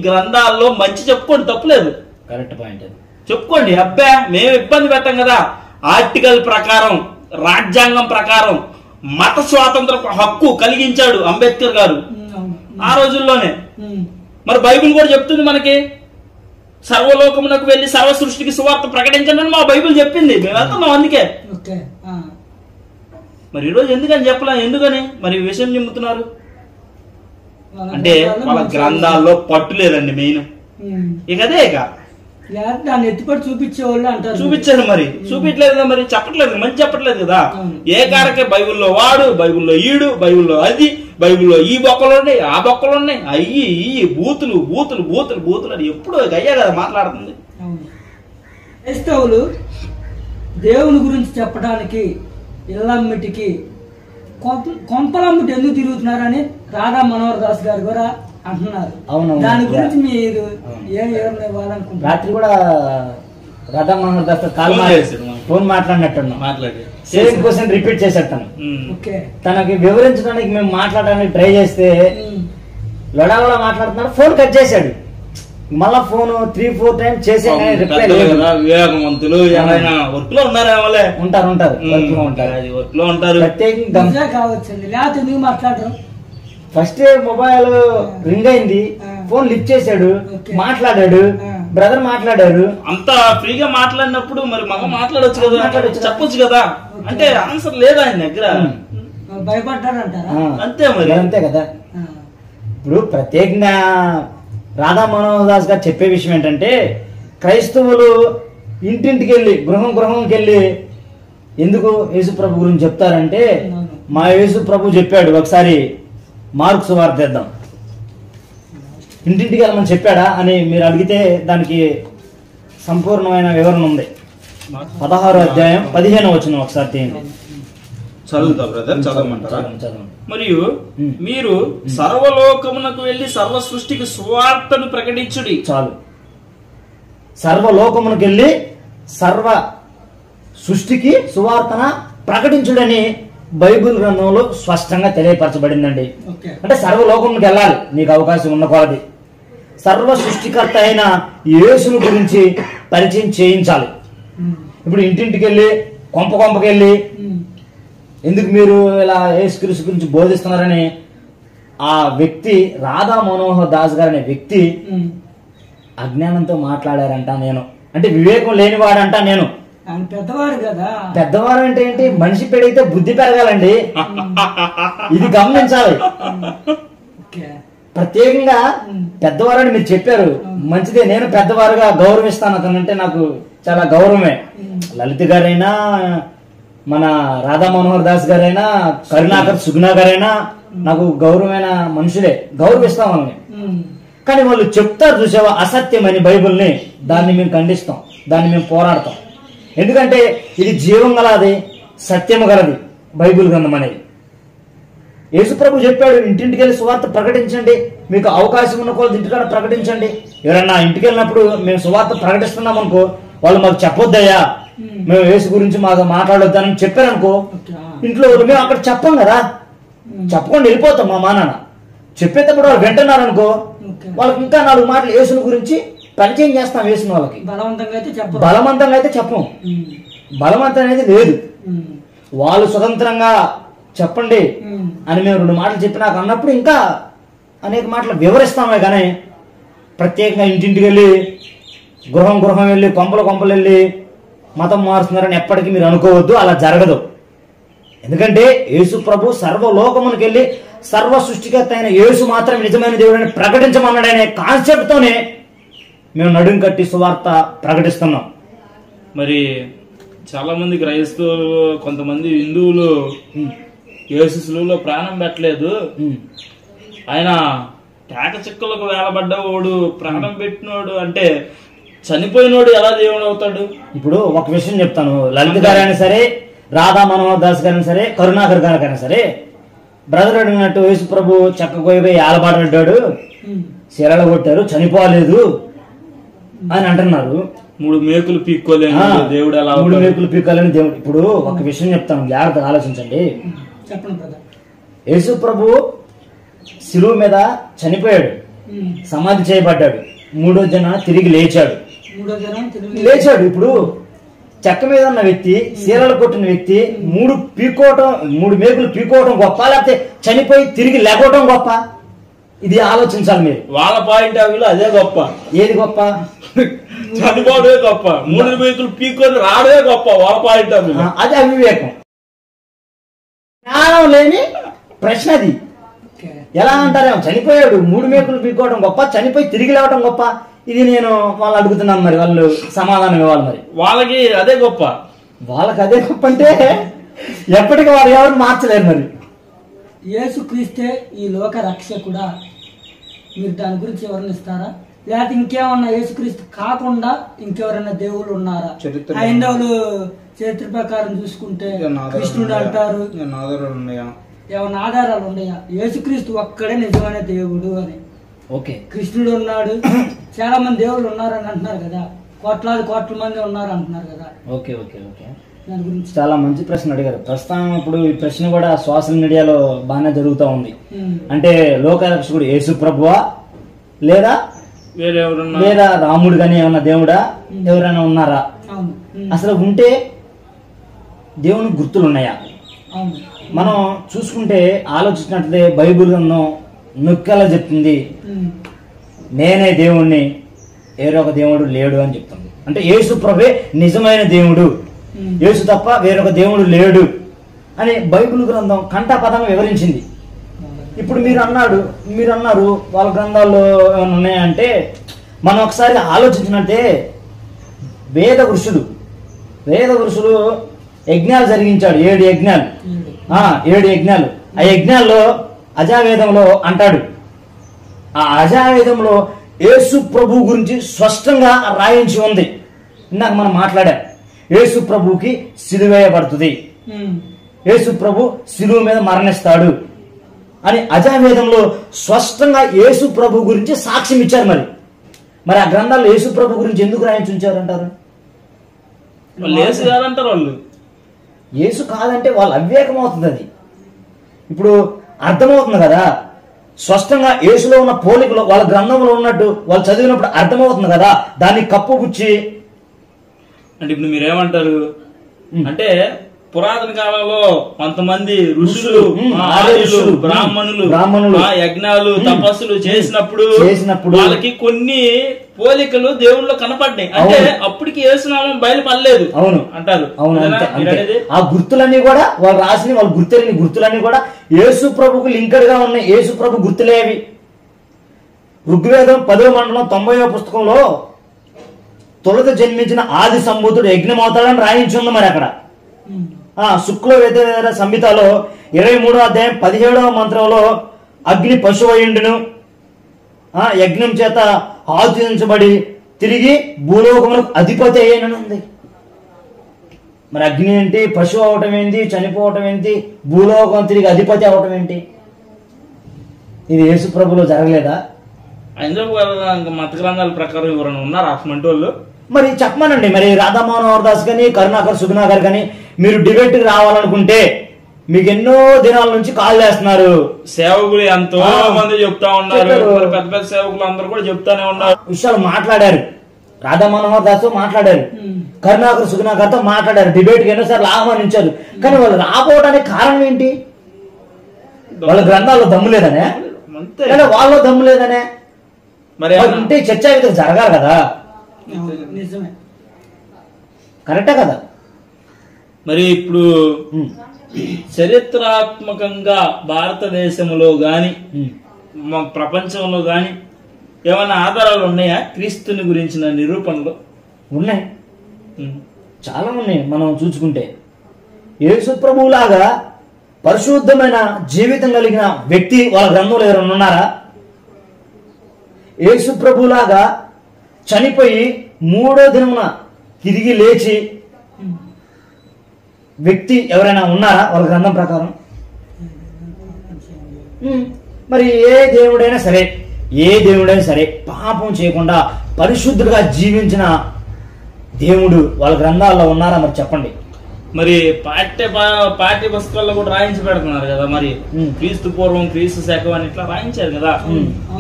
Speaker 3: గ్రంథాల్లో మంచి చెప్పుకోండి, తప్పులేదు.
Speaker 2: కరెక్ట్ పాయింట్
Speaker 3: చెప్పుకోండి. అబ్బా మేము ఇబ్బంది పెట్టాం కదా. ఆర్టికల్ ప్రకారం, రాజ్యాంగం ప్రకారం మత స్వాతంత్ర హక్కు కలిగించాడు అంబేద్కర్ గారు. ఆ రోజుల్లోనే.
Speaker 1: ఉమ్.
Speaker 3: మరి బైబిల్ కూడా చెప్తుంది మనకి, సర్వలోకమునకు వెళ్ళి సర్వ సృష్టికి సువార్త ప్రకటించండి అని మా బైబిల్ చెప్పింది. మేము వెళ్తున్నాం అందుకే.
Speaker 1: ఓకే.
Speaker 3: మరి ఈరోజు ఎందుకని చెప్పలే, ఎందుకని మరి ఈ విషయం చెబుతున్నారు అంటే వాళ్ళ గ్రంథాల్లో పట్టు లేదండి మెయిన్. ఇక అదే ఇక
Speaker 1: దాన్ని ఎత్తుపడి చూపించేవాళ్ళు అంటారు.
Speaker 3: చూపించారు, మరి చూపించలేదు కదా, మరి చెప్పట్లేదు, మంచి చెప్పట్లేదు కదా. ఏ కారకే బైబిల్లో వాడు, బైబిల్లో ఈడు, బైబిల్లో అది, బైబిల్లో ఈ బొక్కలు ఉన్నాయి, ఆ బొక్కలు ఉన్నాయి, అయ్యి ఈ బూతులు బూతులు బూతులు బూతులు అని ఎప్పుడు అయ్యా కదా మాట్లాడుతుంది.
Speaker 1: క్రైస్తవులు దేవుని గురించి చెప్పడానికి ఇళ్ళమ్మిటికి కొంపలమ్మిటి ఎందుకు తిరుగుతున్నారని రాధా మనోహర్ దాస్ గారు కూడా అంటున్నారు. దాని గురించి మీరు ఏం ఇవ్వాలనుకుంటున్నారు?
Speaker 2: రాత్రి కూడా రాధా మనోహర్ దాస్ ఫోన్ మాట్లాడినట్టున్నాం, సేమ్ క్వశ్చన్ రిపీట్ చేసేస్తాను. తనకి వివరించడానికి మేము మాట్లాడడానికి ట్రై చేస్తే లొడా మాట్లాడుతున్నాడు, ఫోన్ కట్ చేశాడు. మళ్ళా ఫోన్ 3-4 టైమ్స్ చేసే రిప్లై లేదు.
Speaker 3: వివేకవంతులు ఏమైనా వర్క్ లో ఉన్నారా?
Speaker 2: ఉంటారు
Speaker 3: వర్క్ లో ఉంటారు.
Speaker 1: ప్రత్యేకంగా కావచ్చండి, లేకపోతే ఎందుకు మాట్లాడరు?
Speaker 2: ఫస్ట్ మొబైల్ రింగ్ అయింది, ఫోన్ లిఫ్ట్ చేశాడు, మాట్లాడాడు, బ్రదర్ మాట్లాడారు.
Speaker 3: అంత ఫ్రీగా మాట్లాడినప్పుడు మరి మగ మాట్లాడొచ్చు కదా, చెప్పొచ్చు కదా. అంటే ఆన్సర్ లేదా ఆయన దగ్గర,
Speaker 1: భయపడ్డాడంటారా?
Speaker 3: అంతే మరి,
Speaker 2: అంతే కదా. ఇప్పుడు ప్రత్యేకంగా రాధా మనోహర్ దాస్ గారు చెప్పే విషయం ఏంటంటే, క్రైస్తవులు ఇంటింటికి వెళ్ళి గృహంకి వెళ్ళి ఎందుకు యేసు ప్రభు గురించి చెప్తారంటే, మా యేసు ప్రభు చెప్పాడు, ఒకసారి మార్కు సువార్త చేద్దాం, ఇంటింటికి వెళ్ళమని చెప్పాడా అని మీరు అడిగితే దానికి సంపూర్ణమైన వివరణ ఉంది. 16వ అధ్యాయం 15వ వచనం ఒకసారి తీయండి.
Speaker 3: చదువుతా బ్రదర్, చదవమంటారా? మరియు మీరు సర్వలోకమునకు వెళ్ళి సర్వ సృష్టికి సువార్తను ప్రకటించుడి.
Speaker 2: చాలు, సర్వలోకమునకు వెళ్ళి సర్వ సృష్టికి సువార్తన ప్రకటించుడని బైబిల్ గ్రంథంలో స్పష్టంగా తెలియపరచబడిందండి. అంటే సర్వలోకమునకు వెళ్ళాలి, నీకు అవకాశం ఉన్న కొలది. సర్వ సృష్టికర్త అయిన యేసుని గురించి పరిచయం చేయించాలి. ఇప్పుడు ఇంటింటికి వెళ్ళి కొంపకి వెళ్ళి ఎందుకు మీరు ఇలా యేసుక్రీస్తు గురించి బోధిస్తున్నారని ఆ వ్యక్తి రాధా మనోహర్ దాస్ గారు అనే వ్యక్తి అజ్ఞానంతో మాట్లాడారంట. నేను అంటే వివేకం లేనివాడంట. నేను
Speaker 1: పెద్దవారు కదా.
Speaker 2: పెద్దవారు అంటే ఏంటి? మనిషి పెరిగితే బుద్ధి పెరగాలండి, ఇది గమనించాలి. ప్రత్యేకంగా పెద్దవారని మీరు చెప్పారు, మంచిదే, నేను పెద్దవారుగా గౌరవిస్తాను. అతనంటే నాకు చాలా గౌరవమే. లలిత గారైనా, మన రాధా మనోహర్ దాస్ గారైనా, కరుణాకర్ సుగుణా గారైనా నాకు గౌరవమైన మనుషులే, గౌరవిస్తాం వాళ్ళని. కానీ వాళ్ళు చెప్తారు చూసావా అసత్యమని బైబుల్ని, దాన్ని మేము ఖండిస్తాం, దాన్ని మేము పోరాడతాం. ఎందుకంటే ఇది జీవం గలది, సత్యము గలది బైబిల్ గ్రంథం అనేది. యేసుప్రభు చెప్పాడు, ఇంటింటికి వెళ్ళి సువార్త ప్రకటించండి, మీకు అవకాశం ఉన్న కొద్ది ఇంటికాడ ప్రకటించండి. ఎవరన్నా ఇంటికి వెళ్ళినప్పుడు మేము సువార్త ప్రకటిస్తున్నాం అనుకో, వాళ్ళు మాకు చెప్పొద్దయ్యా, మేము యేసు గురించి మాకు మాట్లాడొద్దని చెప్పారనుకో, ఇంట్లో మేము అక్కడ చెప్పం కదా, చెప్పకుండా వెళ్ళిపోతాం. మా నాన్న చెప్పేటప్పుడు వాళ్ళు వింటున్నారనుకో, వాళ్ళకి ఇంకా 4 మాటలు యేసుని గురించి పరిచయం చేస్తాం. యేసుని వాళ్ళకి బలవంతంగా అయితే చెప్పం, బలవంతం అనేది లేదు. వాళ్ళు స్వతంత్రంగా చెప్పండి అని మేము 2 మాటలు చెప్పినాక అన్నప్పుడు ఇంకా అనేక మాటలు వివరిస్తామే. కానీ ప్రత్యేకంగా ఇంటింటికి వెళ్ళి గృహం వెళ్ళి కొంపలు వెళ్ళి మతం మారుస్తున్నారని ఎప్పటికీ మీరు అనుకోవద్దు, అలా జరగదు. ఎందుకంటే యేసు ప్రభు సర్వలోకమునికి వెళ్ళి సర్వ సృష్టికర్త అయిన యేసు మాత్రం నిజమైన దేవుడిని ప్రకటించమన్నాడనే కాన్సెప్ట్ తోనే మేము నడుం కట్టి సువార్త ప్రకటిస్తున్నాం.
Speaker 3: మరి చాలా మంది క్రైస్తవులు, కొంతమంది హిందువులు యేసు శిలువలో ప్రాణం పెట్టలేదు, ఆయన టేక చిక్కలకు వేలబడ్డవాడు, ప్రాణం పెట్టినోడు అంటే చనిపోయినోడు ఎలా దేవుడు అవుతాడు?
Speaker 2: ఇప్పుడు ఒక విషయం చెప్తాను. లలిత గారైనా సరే, రాధా మనోహర్ దాస్ గారైనా సరే, కరుణాకర్ గారికైనా సరే, బ్రదర్ అడిగినట్టు యేసు ప్రభు చెక్కకోయి ఏలబాటాడు, శిరలు కొట్టారు, చనిపోలేదు అని అంటున్నారు.
Speaker 3: 3 మేకులు పీక్కోలేని దేవుడు ఎలా?
Speaker 2: 3 మేకులు పీక్కోలేని దేవుడు. ఇప్పుడు ఒక విషయం చెప్తాను, జాగ్రత్తగా ఆలోచించండి. యేసు ప్రభు శిలువ మీద చనిపోయాడు, సమాధి చేయబడ్డాడు, 3వ దినాన తిరిగి లేచాడు. ఇప్పుడు చెక్క మీద ఉన్న వ్యక్తి, శీలలు కొట్టిన వ్యక్తి 3 మేకులు పీకోవటం గొప్ప, లేకపోతే చనిపోయి తిరిగి లేకోవటం గొప్ప? ఇది ఆలోచించాలి మీరు.
Speaker 3: వాళ్ళ పాయింట్ ఆఫ్ వ్యూలో అదే గొప్ప.
Speaker 2: ఏది గొప్ప?
Speaker 3: చనిపోవడే గొప్ప, 3 మేకులు పీక్కొని రావడే గొప్ప వాళ్ళ పాయింట్ ఆఫ్ వ్యూ.
Speaker 2: అది అవివేకం, జ్ఞానం లేని ప్రశ్న అది. ఎలా అంటారేమో చనిపోయాడు 3 మేకులు పీక్కోవడం గొప్ప, చనిపోయి తిరిగి లేవడం గొప్ప. ఇది నేను వాళ్ళు అడుగుతున్నాను, మరి వాళ్ళు సమాధానం ఇవ్వాలి. మరి
Speaker 3: వాళ్ళకి అదే గొప్ప.
Speaker 2: వాళ్ళకి అదే గొప్ప అంటే ఎప్పటికీ వాళ్ళు ఎవరు మార్చలేరు. మరి
Speaker 1: యేసుక్రీస్తే ఈ లోక రక్షకుడా, మీరు దాని గురించి వివరణిస్తారా? లేకపోతే ఇంకేమన్నా యేసుక్రీస్తు కాకుండా ఇంకెవరైనా దేవుళ్ళు ఉన్నారా? హైందవులు చరిత్ర ప్రకారం చూసుకుంటే కృష్ణుడు అంటారు, ఏమన్నా ఆధారాలు ఉన్నాయా? యేసుక్రీస్తు ఒక్కడే నిజమైన దేవుడు అని.
Speaker 2: ఓకే,
Speaker 1: కృష్ణుడు ఉన్నాడు, చాలా మంది దేవుళ్ళు ఉన్నారని అంటున్నారు కదా, కోట్ల మంది ఉన్నారు అంటున్నారు కదా.
Speaker 2: ఓకే ఓకే ఓకే
Speaker 1: దాని గురించి
Speaker 2: చాలా మంచి ప్రశ్న అడిగారు. ప్రస్తుతం ఇప్పుడు ఈ ప్రశ్న కూడా సోషల్ మీడియాలో బాగానే జరుగుతూ ఉంది. అంటే లోకరక్షకుడు యేసు ప్రభువా లేదా లేదా రాముడు గాని ఏమన్నా దేవుడా ఎవరైనా ఉన్నారా? అసలు ఉంటే దేవుని గుర్తులు ఉన్నాయా? మనం చూసుకుంటే ఆలోచించినట్లయితే బైబిల్ గ్రంథం నొక్కేలా చెప్తుంది, నేనే దేవుణ్ణి, వేరొక దేవుడు లేడు అని చెప్తుంది. అంటే యేసు ప్రభే నిజమైన దేవుడు, యేసు తప్ప వేరొక దేవుడు లేడు అని బైబిల్ గ్రంథం కంఠపదంగా వివరించింది. ఇప్పుడు మీరు అన్నారు వాళ్ళ గ్రంథాల్లో ఏమైనా ఉన్నాయంటే, మనం ఒకసారి ఆలోచించినట్టే వేద ఋషులు యజ్ఞాలు జరిగించాడు, 7 యజ్ఞాలు. ఆ యజ్ఞాల్లో అజావేదంలో అంటాడు, ఆ అజావేదంలో యేసు ప్రభు గురించి స్పష్టంగా రాయించి ఉంది. ఇందాక మనం మాట్లాడాం, యేసు ప్రభుకి సిలువేయబడుతుంది, యేసు ప్రభు సిలువ మీద మరణిస్తాడు అని అజావేదంలో స్పష్టంగా యేసు ప్రభు గురించి సాక్ష్యం ఇచ్చారు. మరి ఆ గ్రంథాల్లో యేసు ప్రభు గురించి ఎందుకు రాయించి ఉంచారు అంటారు?
Speaker 3: వాళ్ళు
Speaker 2: యేసు కాదంటే వాళ్ళ అవివేకం అవుతుంది. అది ఇప్పుడు అర్థమవుతుంది కదా, స్పష్టంగా యేసులో ఉన్న పోలికలు వాళ్ళ గ్రంథంలో ఉన్నట్టు వాళ్ళు చదివినప్పుడు అర్థమవుతుంది కదా, దాన్ని కప్పుపుచ్చి.
Speaker 3: అంటే ఇప్పుడు మీరేమంటారు అంటే, పురాతన కాలంలో కొంతమంది ఋషులు ఆర్యులు బ్రాహ్మణులు యజ్ఞాలు తపస్సులు చేసినప్పుడు వాళ్ళకి కొన్ని పోలికలు దేవుళ్ళు కనపడ్డాయి. అంటే అప్పటికి యేసునామం బయలుపడలేదు
Speaker 2: అవును
Speaker 3: అంటారు.
Speaker 2: ఆ గుర్తులన్నీ కూడా వాళ్ళు రాసిన వాళ్ళు గుర్తులేని గుర్తులన్నీ కూడా యేసు ప్రభుకు లింకడ్ గా ఉన్నాయి. యేసు ప్రభు గుర్తులేవి. ఋగ్వేదం 10వ మండలం 90వ పుస్తకంలో తొలుత జన్మించిన ఆది సంభూతుడు యజ్ఞం అవుతాడని రాయించి ఉంది. మరి అక్కడ శుక్ల వేద సంహితలో 23వ అధ్యాయం 17వ మంత్రంలో అగ్ని పశువయుండును, యజ్ఞం చేత ఆహుతించబడి తిరిగి భూలోకములకు అధిపతి అయ్యానని. మరి అగ్ని ఏంటి, పశువు అవటం ఏంటి, చనిపోవటం ఏంటి, భూలోకం తిరిగి అధిపతి అవటం ఏంటి? ఇది యేసు ప్రభులో జరగలేదా?
Speaker 3: మత గ్రంథాల ప్రకారం ఎవరైనా ఉన్నారు అటువంటి వాళ్ళు?
Speaker 2: మరి చెప్పమనండి. మరి రాధామోహన్ దాస్ గాని కరుణాకర్ సుగుణాకర్ గాని మీరు డిబేట్ రావాలనుకుంటే మీకు ఎన్నో దినాల నుంచి కాల్ చేస్తున్నారు.
Speaker 3: సేవకులు ఎంతో మంది చెప్తా ఉన్నారు, పెద్ద పెద్ద సేవకులు అందరూ కూడా చెప్తానే ఉన్నారు,
Speaker 2: విషయాలు మాట్లాడారు. రాధా మనోహర్ దాస్ మాట్లాడారు, కరుణాకర్ సుగుణాకర్ తో మాట్లాడారు, డిబేట్ కి ఎన్నోసార్లు ఆహ్వానించారు. కానీ వాళ్ళు రాపోవడానికి కారణం ఏంటి? వాళ్ళ గ్రంథాల్లో దమ్ము లేదనే, వాళ్ళలో దమ్ము లేదనే. మరి ఉంటే చర్చా వేదిక జరగాలి కదా, కరెక్టే కదా?
Speaker 3: మరి ఇప్పుడు చరిత్రాత్మకంగా భారతదేశంలో గాని ప్రపంచంలో గాని ఏమైనా ఆధారాలు ఉన్నాయా క్రీస్తుని గురించిన నిరూపణలు?
Speaker 2: ఉన్నాయి, చాలా ఉన్నాయి. మనం చూసుకుంటే యేసు ప్రభువులాగా పరిశుద్ధమైన జీవితం కలిగిన వ్యక్తి వాళ్ళ గ్రంథంలో ఎవరైనా ఉన్నారా? యేసు ప్రభువులాగా చనిపోయి 3వ దినమున తిరిగి లేచి వ్యక్తి ఎవరైనా ఉన్నారా వాళ్ళ గ్రంథం ప్రకారం? మరి ఏ దేవుడైనా సరే పాపం చేయకుండా పరిశుద్ధుడిగా జీవించిన దేవుడు వాళ్ళ గ్రంథాల్లో ఉన్నారా? మరి చెప్పండి.
Speaker 3: మరి పాఠ్య పుస్తకాల్లో కూడా రాయించి పెడుతున్నారు కదా, మరి క్రీస్తు పూర్వం క్రీస్తు శకం అని ఇట్లా రాయించారు కదా.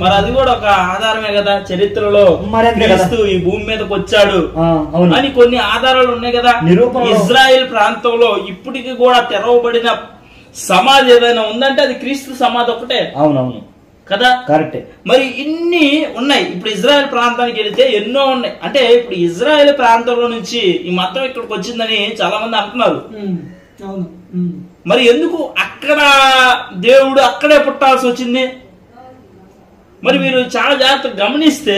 Speaker 3: మరి అది కూడా ఒక ఆధారమే కదా చరిత్రలో, క్రీస్తు ఈ భూమి మీదకి వచ్చాడు అని కొన్ని ఆధారాలు ఉన్నాయి కదా. ఇజ్రాయెల్ ప్రాంతంలో ఇప్పటికి కూడా తెరవబడిన సమాధి ఏదైనా ఉందంటే అది క్రీస్తు సమాధి ఒకటే.
Speaker 2: అవునవును.
Speaker 3: కదా.
Speaker 2: కరెక్ట్.
Speaker 3: మరి ఇన్ని ఉన్నాయి. ఇప్పుడు ఇజ్రాయెల్ ప్రాంతానికి వెళితే ఎన్నో ఉన్నాయి. అంటే ఇప్పుడు ఇజ్రాయెల్ ప్రాంతంలో నుంచి ఈ మతం ఇక్కడికి వచ్చిందని చాలా మంది అంటున్నారు.
Speaker 1: అవును.
Speaker 3: మరి ఎందుకు అక్కడ దేవుడు అక్కడే పుట్టాల్సి వచ్చింది? మరి మీరు చాలా జాగ్రత్తగా గమనిస్తే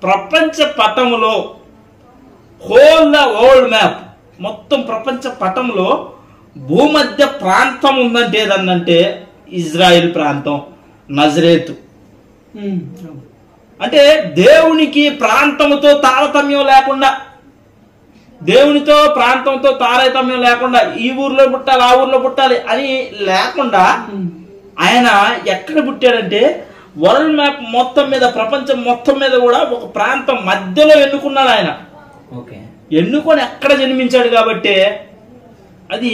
Speaker 3: ప్రపంచ పటములో హోల్ ద వరల్డ్ మ్యాప్, మొత్తం ప్రపంచ పటంలో భూమధ్య ప్రాంతం ఉందంటే ఏదన్నంటే ఇజ్రాయిల్ ప్రాంతం, నజరేతు. అంటే దేవునికి ప్రాంతంతో తారతమ్యం లేకుండా, దేవునితో ప్రాంతంతో తారతమ్యం లేకుండా ఈ ఊర్లో పుట్టాలి ఆ ఊర్లో పుట్టాలి అని లేకుండా ఆయన ఎక్కడ పుట్టాడంటే వరల్డ్ మ్యాప్ మొత్తం మీద, ప్రపంచం మొత్తం మీద కూడా ఒక ప్రాంతం మధ్యలో ఎన్నుకున్నాడు ఆయన. ఎన్నుకొని అక్కడ జన్మించాడు కాబట్టి అది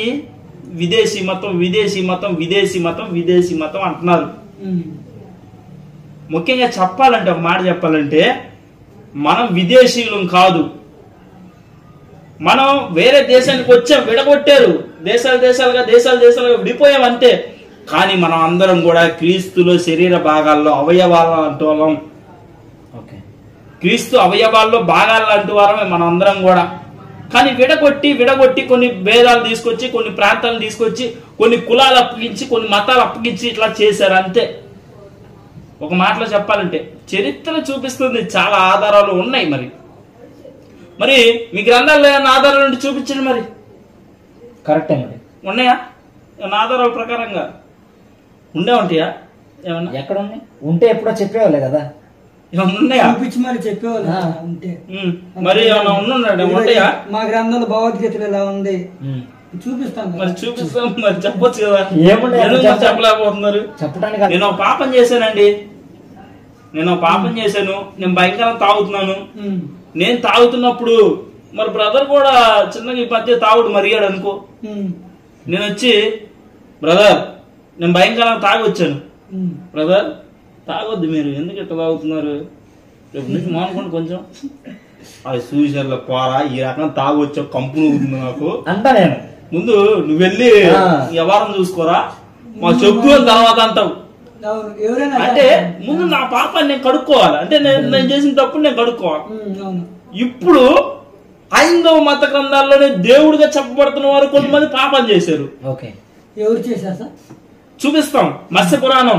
Speaker 3: విదేశీ మతం, విదేశీ మతం, విదేశీ మతం, విదేశీ మతం అంటున్నారు. ముఖ్యంగా చెప్పాలంటే, ఒక మాట చెప్పాలంటే, మనం విదేశీయులం కాదు. మనం వేరే దేశానికి వచ్చాం, విడగొట్టారు, దేశాలుగా విడిపోయాం అంతే. కానీ మనం అందరం కూడా క్రీస్తులో శరీర భాగాల్లో అవయవాల అంటూ వాళ్ళం. క్రీస్తు అవయవాల్లో భాగాలు అంటూ వారమే మనం అందరం కూడా. కానీ విడగొట్టి కొన్ని భేదాలు తీసుకొచ్చి, కొన్ని ప్రాంతాలు తీసుకొచ్చి, కొన్ని కులాలు అప్పగించి, కొన్ని మతాలు అప్పగించి ఇట్లా చేశారు అంతే. ఒక మాటలో చెప్పాలంటే చరిత్ర చూపిస్తుంది, చాలా ఆధారాలు ఉన్నాయి. మరి మీ గ్రంథాల్లో ఏమైనా ఆధారాలు ఉంటే చూపించండి. మరి
Speaker 2: కరెక్టే మరి
Speaker 3: ఉన్నాయా? ఏమన్నా ఆధారాల ప్రకారంగా ఉండే ఉంటాయా? ఏమన్నా
Speaker 2: ఎక్కడ ఉన్నాయి? ఉంటే ఎప్పుడో చెప్పేవాళ్ళే కదా.
Speaker 3: ఏమన్నా ఉన్నాయా?
Speaker 1: చూపించి మరి చెప్పేవాళ్ళు ఉంటే.
Speaker 3: మరి ఏమన్నా ఉంటాయా?
Speaker 1: మా గ్రంథంలో భగవద్గీతలు ఎలా ఉంది చూపిస్తాను.
Speaker 3: మరి చూపిస్తాం, మరి చెప్పొచ్చు కదా.
Speaker 2: ఏముండే
Speaker 3: చెప్పలేకపోతున్నారు.
Speaker 2: చెప్పడానికి
Speaker 3: నేను పాపం చేశానండి, నేను భయంకరంగా తాగుతున్నాను. నేను తాగుతున్నప్పుడు మరి బ్రదర్ కూడా చిన్నగా ఈ మధ్య తాగుడు మరిగాడు అనుకో. నేను వచ్చి, బ్రదర్ నేను భయంకరంగా తాగి వచ్చాను, బ్రదర్ తాగొద్దు, మీరు ఎందుకు ఇట్లా తాగుతున్నారు, రేపు నుంచి మానుకోండి కొంచెం. అది సూచనల పోరా, ఈ రకం తాగొచ్చా, కంపు నూగుతుంది నాకు
Speaker 2: అంటా. నేను
Speaker 3: ముందు నువ్వు వెళ్ళి వ్యవహారం చూసుకోరా, మా చెప్పు అని తర్వాత అంటావు. అంటే ముందు నా పాపాన్ని నేను కడుక్కోవాలి. అంటే నేను చేసిన తప్పుడు నేను కడుక్కోవాలి. ఇప్పుడు హైందవ మత గ్రంథాల్లోనే దేవుడిగా చెప్పబడుతున్న వారు కొంతమంది పాపం చేశారు.
Speaker 1: ఎవరు చేశారు సార్?
Speaker 3: చూపిస్తాం. మత్స్య పురాణం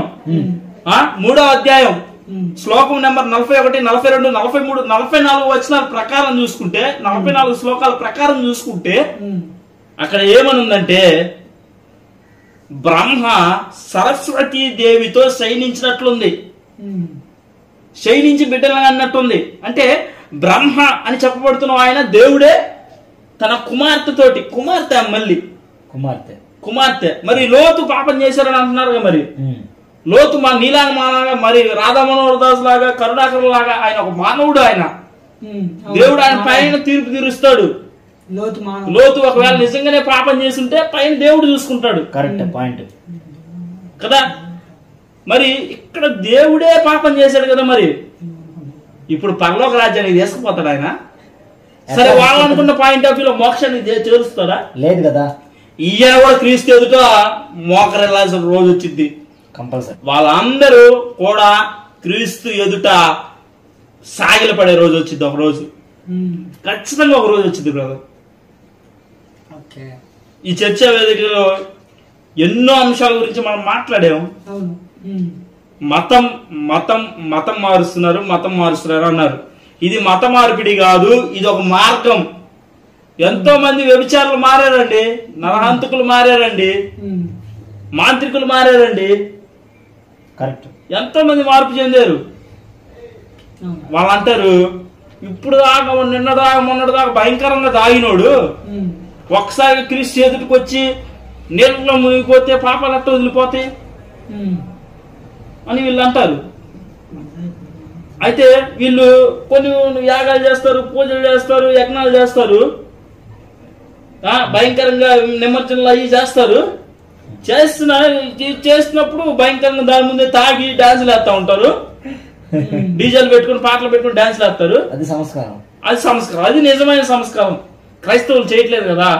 Speaker 3: 3వ అధ్యాయం శ్లోకం నెంబర్ 41, 42, 43, 44 వచనాల ప్రకారం చూసుకుంటే, 44 శ్లోకాల ప్రకారం చూసుకుంటే అక్కడ ఏమని ఉందంటే, బ్రహ్మ సరస్వతీ దేవితో శయనించినట్లుంది, శయనించి బిడ్డలు అన్నట్టుంది. అంటే బ్రహ్మ అని చెప్పబడుతున్న ఆయన దేవుడే తన కుమార్తెతోటి, కుమార్తె మరి లోతు పాపం చేశారని అంటున్నారు. మరి లోతు మా నీలాగా మానగా, మరి రాధా మనోహర్ దాస్ లాగా, కరుణాకర్ లాగా ఆయన ఒక మానవుడు. ఆయన దేవుడు ఆయన పైన తీర్పు తీరుస్తాడు. లోతు ఒకవేళ నిజంగానే పాపం చేస్తుంటే పైన దేవుడు చూసుకుంటాడు.
Speaker 2: కరెక్ట్ పాయింట్
Speaker 3: కదా. మరి ఇక్కడ దేవుడే పాపం చేశాడు కదా. మరి ఇప్పుడు పరలోక రాజ్యానికి తీసుకుపోతాడు ఆయన. సరే, వాళ్ళు అనుకున్న పాయింట్ ఆఫ్ వ్యూలో మోక్షాన్ని చేరుస్తాడా?
Speaker 2: లేదు కదా.
Speaker 3: ఈయన కూడా క్రీస్తు ఎదుట మోకరెళ్ళాల్సిన రోజు వచ్చింది
Speaker 2: కంపల్సరీ.
Speaker 3: వాళ్ళందరూ కూడా క్రీస్తు ఎదుట సాగిల పడే రోజు వచ్చింది. ఒక రోజు ఖచ్చితంగా ఒక రోజు వచ్చింది బ్రదర్. ఈ చర్చా వేదికలో ఎన్నో అంశాల గురించి మనం మాట్లాడాము. మతం మారుస్తున్నారు అన్నారు. ఇది మత మార్పిడి కాదు, ఇది ఒక మార్గం. ఎంతో మంది వ్యభిచారులు మారారండి, నరహంతకులు మారారండి, మాంత్రికులు మారారండి.
Speaker 2: కరెక్ట్.
Speaker 3: ఎంతో మంది మార్పు చెందారు. వాళ్ళు అంటారు, ఇప్పుడు దాకా మొన్నటిదాకా భయంకరంగా తాగినోడు ఒకసారి క్రీస్తు ఎదుటికి వచ్చి నీళ్ళలో మునిగిపోతే పాపాలు అట్ట వదిలిపోతాయి అని వీళ్ళు అంటారు. అయితే వీళ్ళు కొన్ని యాగాలు చేస్తారు, పూజలు చేస్తారు, యజ్ఞాలు చేస్తారు, భయంకరంగా నిమజ్జనాలు అవి చేస్తారు. చేస్తున్నప్పుడు భయంకరంగా దాని ముందే తాగి డాన్సులు వేస్తా ఉంటారు, డీజేలు పెట్టుకుని పాటలు పెట్టుకుని డాన్సులు వేస్తారు.
Speaker 2: అది సంస్కారం.
Speaker 3: అది నిజమైన సంస్కారం. క్రైస్తవులు చేయట్లేదు కదా,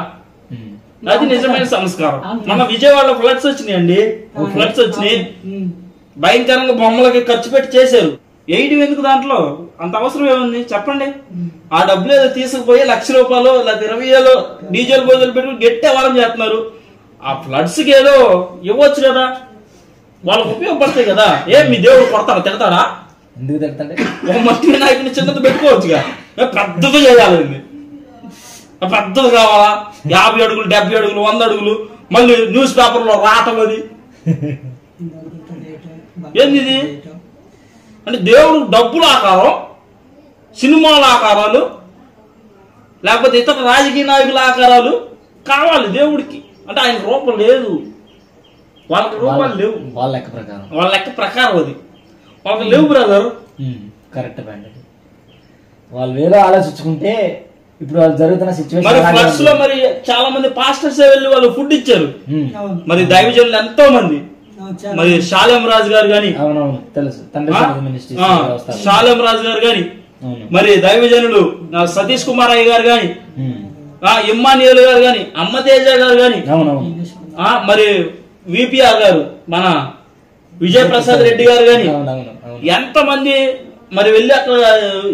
Speaker 3: అది నిజమైన సంస్కారం. మన విజయవాడలో ఫ్లడ్స్ వచ్చినాయండి, ఫ్లడ్స్ వచ్చినాయి. భయంకరంగా బొమ్మలకి ఖర్చు పెట్టి చేశారు. వేయడం ఎందుకు దాంట్లో అంత అవసరం ఏముంది చెప్పండి? ఆ డబ్బులు ఏదో తీసుకుపోయి ₹1,00,000 లేదా 20,000 డీజిల్ బోజులు పెట్టి గట్టి అవరం చేస్తున్నారు. ఆ ఫ్లడ్స్ కి ఏదో ఇవ్వచ్చు కదా, వాళ్ళకు ఉపయోగపడతాయి కదా. మీ దేవుడు కొడతాడా, తిడతాడా?
Speaker 2: ఎందుకు తిడతాడే?
Speaker 3: మట్టి వినాయకుని చిన్నది పెట్టుకోవచ్చుగా, పెద్దది చేయాలి. పెద్దది కావాలా? 50 అడుగులు, 70 అడుగులు, 100 అడుగులు, మళ్ళీ న్యూస్ పేపర్లో రావటం. అది ఏంది ఇది? అంటే దేవుడు డబ్బుల ఆకారం, సినిమాల ఆకారాలు, లేకపోతే ఇతర రాజకీయ నాయకుల ఆకారాలు కావాలి దేవుడికి. అంటే ఆయన రూపం లేదు, వాళ్ళకి రూపాలు లేవు.
Speaker 2: వాళ్ళ లెక్క ప్రకారం,
Speaker 3: వాళ్ళ లెక్క ప్రకారం అది వాళ్ళకి లేవు బ్రదర్.
Speaker 2: Correct point. వాళ్ళు వేరే ఆలోచించుకుంటే ఇప్పుడు వాళ్ళు జరుగుతున్న
Speaker 3: మరి
Speaker 2: సిచ్యువేషన్
Speaker 3: ఫ్లడ్స్ లో మరి చాలా మంది పాస్టర్స్ వెళ్ళి వాళ్ళు ఫుడ్ ఇచ్చారు. మరి దైవజనులు ఎంతో మంది, మరి షాలేం రాజు గారు గాని,
Speaker 2: అవునవును తెలుసు,
Speaker 3: షాలేం రాజు గారు గాని, మరి దైవజనులు సతీష్ కుమార్ అయ్య గారు గాని, ఇమ్మానియల్ గారు గాని, అమ్మతేజ గారు గాని, మరి విపిఆర్ గారు మన విజయప్రసాద్ రెడ్డి గారు గాని, ఎంత మంది మరి వెళ్ళి అక్కడ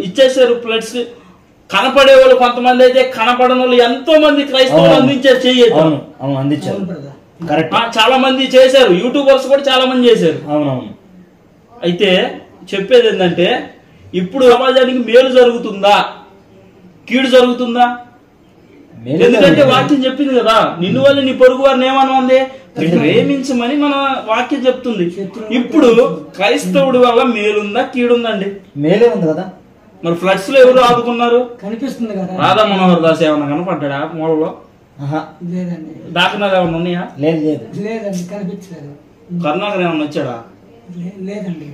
Speaker 3: ఇచ్చేసారు ఫ్లడ్స్. కనపడే వాళ్ళు కొంతమంది అయితే, కనపడని వాళ్ళు ఎంతో మంది క్రైస్తవులు అందించారు, చెయ్యొచ్చు చాలా మంది చేశారు. యూట్యూబర్స్ కూడా చాలా మంది చేశారు. అయితే చెప్పేది ఏంటంటే, ఇప్పుడు సమాజానికి మేలు జరుగుతుందా, కీడు జరుగుతుందా? ఎందుకంటే వాక్యం చెప్పింది కదా, నిన్ను వల్ల నీ పొరుగు వారిని ఏమనుంది, ప్రేమించమని మన వాక్యం చెప్తుంది. ఇప్పుడు క్రైస్తవుడి వల్ల మేలుందా, కీడుందండి?
Speaker 2: మేలే ఉంది కదా.
Speaker 3: మరి ఫ్లడ్స్ లో ఎవరు ఆదుకున్నారు?
Speaker 1: కనిపిస్తుంది కదా.
Speaker 3: రాధా మనోహర్ దాస్ ఏమన్నా కనపడ్డా మూలలో?
Speaker 1: లేదండి.
Speaker 3: దాఖలాలు ఏమన్నా ఉన్నాయా?
Speaker 1: లేదండి, కనిపించలేదు.
Speaker 3: కరుణాకర్ ఏమన్నా వచ్చాడా?
Speaker 1: లేదండి.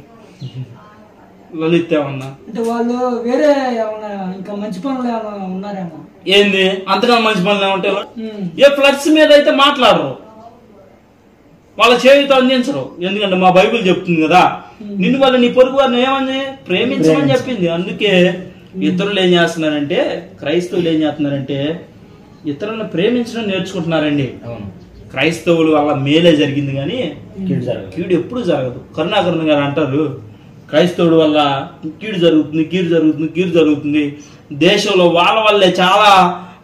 Speaker 3: లలిత్ ఏమన్నా?
Speaker 1: అంటే వాళ్ళు వేరే ఏమన్నా ఇంకా మంచి పనులు ఏమన్నా ఉన్నారేమో.
Speaker 3: ఏంది అంతగా మంచి పనులు ఏమంటే? ఏ ఫ్లడ్స్ మీద అయితే మాట్లాడరు, వాళ్ళ చేతితో అందించరు. ఎందుకంటే మా బైబిల్ చెప్తుంది కదా, నిన్ను వల్ల నీ పొరుగు వారిని ఏమని ప్రేమించమని చెప్పింది. అందుకే ఇతరులు ఏం చేస్తున్నారంటే, క్రైస్తవులు ఏం చేస్తున్నారంటే ఇతరులను ప్రేమించడం నేర్చుకుంటున్నారండి. క్రైస్తవులు వల్ల మేలే జరిగింది కానీ కీడు ఎప్పుడు జరగదు. కరుణాకరణ గారు అంటారు, క్రైస్తవుడు వల్ల కీడు జరుగుతుంది. దేశంలో వాళ్ళ వల్లే చాలా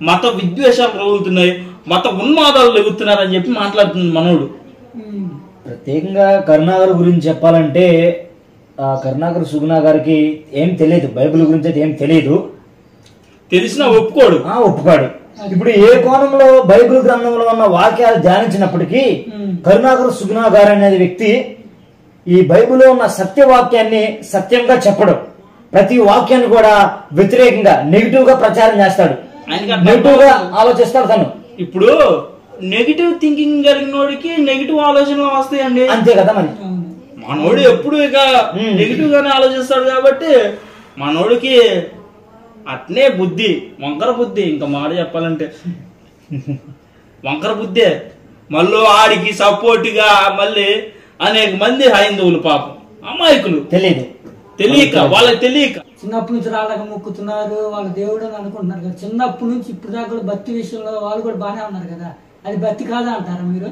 Speaker 3: మత విద్వేషాలు రగులుతున్నాయి, మత ఉన్మాదాలు లెగుతున్నారని చెప్పి మాట్లాడుతుంది మనోడు.
Speaker 2: ప్రత్యేకంగా కరుణాకర్ గురించి చెప్పాలంటే, కరుణాకర్ సుగుణ గారికి ఏం తెలియదు, బైబిల్ గురించి అయితే ఏం తెలియదు.
Speaker 3: తెలిసినా ఒప్పుకోడు.
Speaker 2: ఇప్పుడు ఏ కోణంలో బైబిల్ గ్రంథంలో ఉన్న వాక్యాలు ధ్యానించినప్పటికీ కరుణాకర్ సుగుణ గారు అనే వ్యక్తి ఈ బైబిల్లో ఉన్న సత్యవాక్యాన్ని సత్యంగా చెప్పడం, ప్రతి వాక్యాన్ని కూడా వ్యతిరేకంగా నెగిటివ్ గా ప్రచారం చేస్తాడు, నెగిటివ్ గా ఆలోచిస్తాడు తను.
Speaker 3: ఇప్పుడు నెగిటివ్ థింకింగ్ కలిగినోడికి నెగిటివ్ ఆలోచనలు వస్తాయండి,
Speaker 2: అంతే కదా. మరి
Speaker 3: మనోడు ఎప్పుడు ఇక నెగిటివ్ గానే ఆలోచిస్తాడు కాబట్టి మనోడికి అట్నే బుద్ధి, వంకర బుద్ధి. ఇంకా మాట చెప్పాలంటే వంకర బుద్ధే. మళ్ళీ ఆడికి సపోర్ట్ గా మళ్ళీ అనేక మంది హైందవులు పాపం అమాయకులు, తెలియక వాళ్ళకి తెలియక
Speaker 1: చిన్నప్పటి నుంచి రాళ్ళకి మొక్కుతున్నారు, వాళ్ళ దేవుడు అని అనుకుంటున్నారు కదా. చిన్నప్పటి నుంచి ఇప్పుడు దాకా కూడా భక్తి విషయంలో వాళ్ళు కూడా బాగానే ఉన్నారు కదా. అది భక్తి కాదా అంటారా మీరు?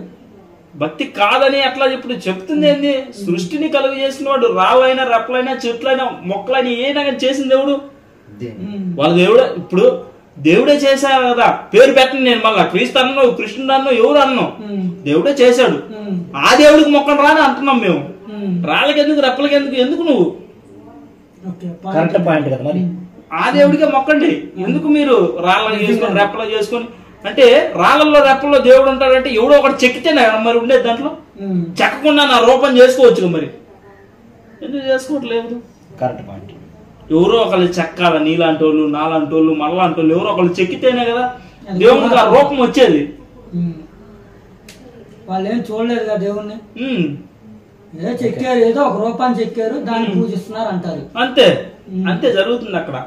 Speaker 3: భక్తి కాదని అట్లా ఇప్పుడు చెప్తుంది ఏంది? సృష్టిని కలుగు చేసిన వాడు, రాళ్ళైనా రెప్పలైనా చెట్లైనా మొక్కలైనా ఏదైనా చేసిన దేవుడు వాళ్ళ దేవుడు. ఇప్పుడు దేవుడే చేశారు కదా, పేరు పెట్టండి. నేను మళ్ళా క్రీస్తు అన్నో కృష్ణుడు అన్నో ఎవరు అన్నో, దేవుడే చేశాడు. ఆ దేవుడికి మొక్కను రాని అంటున్నాం మేము. రాళ్ళకి ఎందుకు, రెప్పలకి ఎందుకు నువ్వు?
Speaker 2: కరెక్ట్ పాయింట్ కదా. మరి
Speaker 3: ఆ దేవుడికే మొక్కండి. ఎందుకు మీరు రాళ్ళని చేసుకొని రెప్పలు చేసుకొని? అంటే రాళ్ళల్లో రెప్పల్లో దేవుడు ఉంటాడంటే ఎవడో ఒకటి చెక్కితేనే మరి ఉండేది. దాంట్లో చెక్కకుండా నా రూపం చేసుకోవచ్చు, మరి ఎందుకు చేసుకోవట్లేదు?
Speaker 2: Correct point.
Speaker 3: ఎవరో ఒకళ్ళు చెక్కాల, నీలాంటి వాళ్ళు, నాలాంటి వాళ్ళు, మనలాంటి వాళ్ళు ఎవరో ఒకళ్ళు చెక్కితేనే కదా దేవుడికి ఆ రూపం వచ్చేది.
Speaker 1: వాళ్ళు ఏం చూడలేదు కదా దేవుణ్ణి, ఏదో చెక్కారు, ఏదో ఒక రూపాన్ని చెక్కారు, దాన్ని పూజిస్తున్నారు అంటారు.
Speaker 3: అంతే అంతే జరుగుతుంది అక్కడ.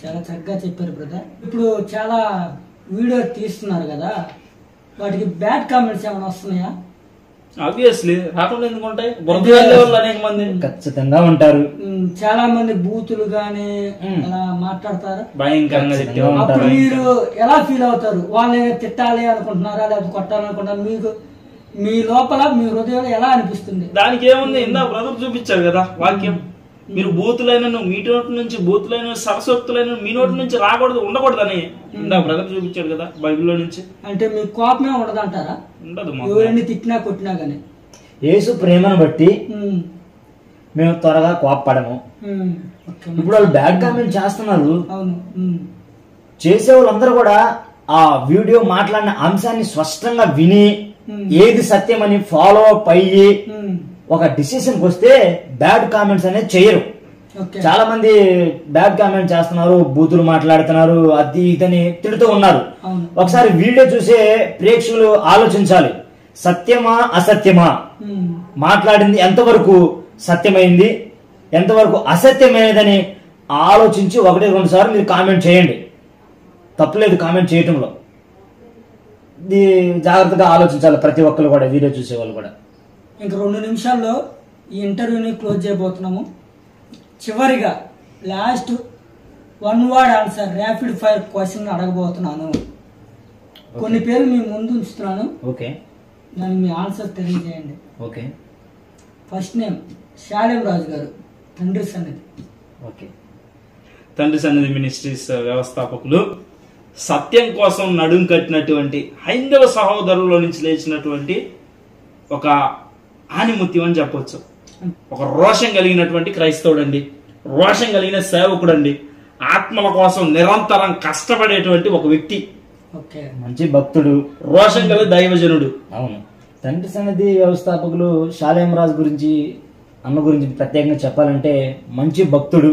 Speaker 1: చాలా చక్కగా చెప్పారు బ్రదర్. ఇప్పుడు చాలా వీడియో తీస్తున్నారు కదా, వాటికి బ్యాడ్ కామెంట్స్ ఏమైనా వస్తున్నాయా?
Speaker 3: ఆబ్వియస్లీ రాకుండా ఎందుకు ఉంటాయి? వాళ్ళు అనేక మంది
Speaker 2: ఖచ్చితంగా ఉంటారు.
Speaker 1: చాలా మంది బూతులు గానీ అలా మాట్లాడతారు
Speaker 3: భయంకరంగా.
Speaker 1: అప్పుడు మీరు ఎలా ఫీల్ అవుతారు? వాళ్ళని తిట్టాలి అనుకుంటున్నారా లేకపోతే కొట్టాలనుకుంటున్నారా? మీకు మీ లోపల మీ హృదయంలో ఎలా అనిపిస్తుంది?
Speaker 3: దానికి ఏముంది, ఇందా బ్రదర్ చూపించారు కదా వాక్యం. మీరు బూతులైనను మీ నోటి నుంచి, బూతులైన సరసోక్తులైన మీ నోటి నుంచి రాకూడదు, ఉండకూడదని ఇందా బ్రదర్ చూపించాడు కదా బైబిల్లో నుంచి.
Speaker 1: అంటే మీ కోపమే ఉండదంటారా?
Speaker 3: ఉండదు.
Speaker 1: ఎవరిని తిట్టినా కొట్టినా గానీ
Speaker 2: యేసు ప్రేమను బట్టి మేము త్వరగా కోపపడము. ఇప్పుడు వాళ్ళు బ్యాడ్ కామెంట్ చేస్తున్నారు, చేసే వాళ్ళందరూ కూడా ఆ వీడియో మాట్లాడిన అంశాన్ని స్పష్టంగా విని ఏది సత్యమని ఫాలో అప్ అయ్యి ఒక డిసిషన్ వస్తే బ్యాడ్ కామెంట్స్ అనేది చేయరు. చాలా మంది బ్యాడ్ కామెంట్ చేస్తున్నారు, బూతులు మాట్లాడుతున్నారు, అది ఇదని తిడుతూ ఉన్నారు. ఒకసారి వీడియో చూసే ప్రేక్షకులు ఆలోచించాలి, సత్యమా అసత్యమా, మాట్లాడింది ఎంతవరకు సత్యమైంది, ఎంతవరకు అసత్యమైనదని ఆలోచించి 1-2 సార్లు మీరు కామెంట్ చేయండి. తప్పులేదు కామెంట్ చేయటంలో. ఇది జాగ్రత్తగా ఆలోచించాలి ప్రతి ఒక్కరు కూడా, వీడియో చూసే వాళ్ళు కూడా.
Speaker 1: ఇంక 2 నిమిషాల్లో ఈ ఇంటర్వ్యూని క్లోజ్ చేయబోతున్నాము. చివరిగా last 1 word answer rapid fire question అడగబోతున్నాను. కొన్ని పేర్లు మీ ముందు ఉంచుతున్నాను.
Speaker 2: ఓకే,
Speaker 1: దానికి మీ ఆన్సర్ తెలియజేయండి.
Speaker 2: Okay.
Speaker 1: First name Salem Raju garu, తండ్రి సన్నిధి.
Speaker 2: ఓకే.
Speaker 3: తండ్రి సన్నిధి మినిస్ట్రీస్ వ్యవస్థాపకులు, సత్యం కోసం నడుం కట్టినటువంటి హైందవ సహోదరుల నుంచి లేచినటువంటి ఒక ఆనిముత్యం అని చెప్పొచ్చు. ఒక రోషం కలిగినటువంటి క్రైస్తవుడండి, రోషం కలిగిన సేవకుడండి, ఆత్మల కోసం నిరంతరం కష్టపడేటువంటి ఒక వ్యక్తి,
Speaker 2: మంచి భక్తుడు,
Speaker 3: రోషం కలిగి దైవజనుడు.
Speaker 2: అవును. తండ్రి సన్నిధి వ్యవస్థాపకులు శాలేం రాజు గురించి, అన్న గురించి ప్రత్యేకంగా చెప్పాలంటే మంచి భక్తుడు,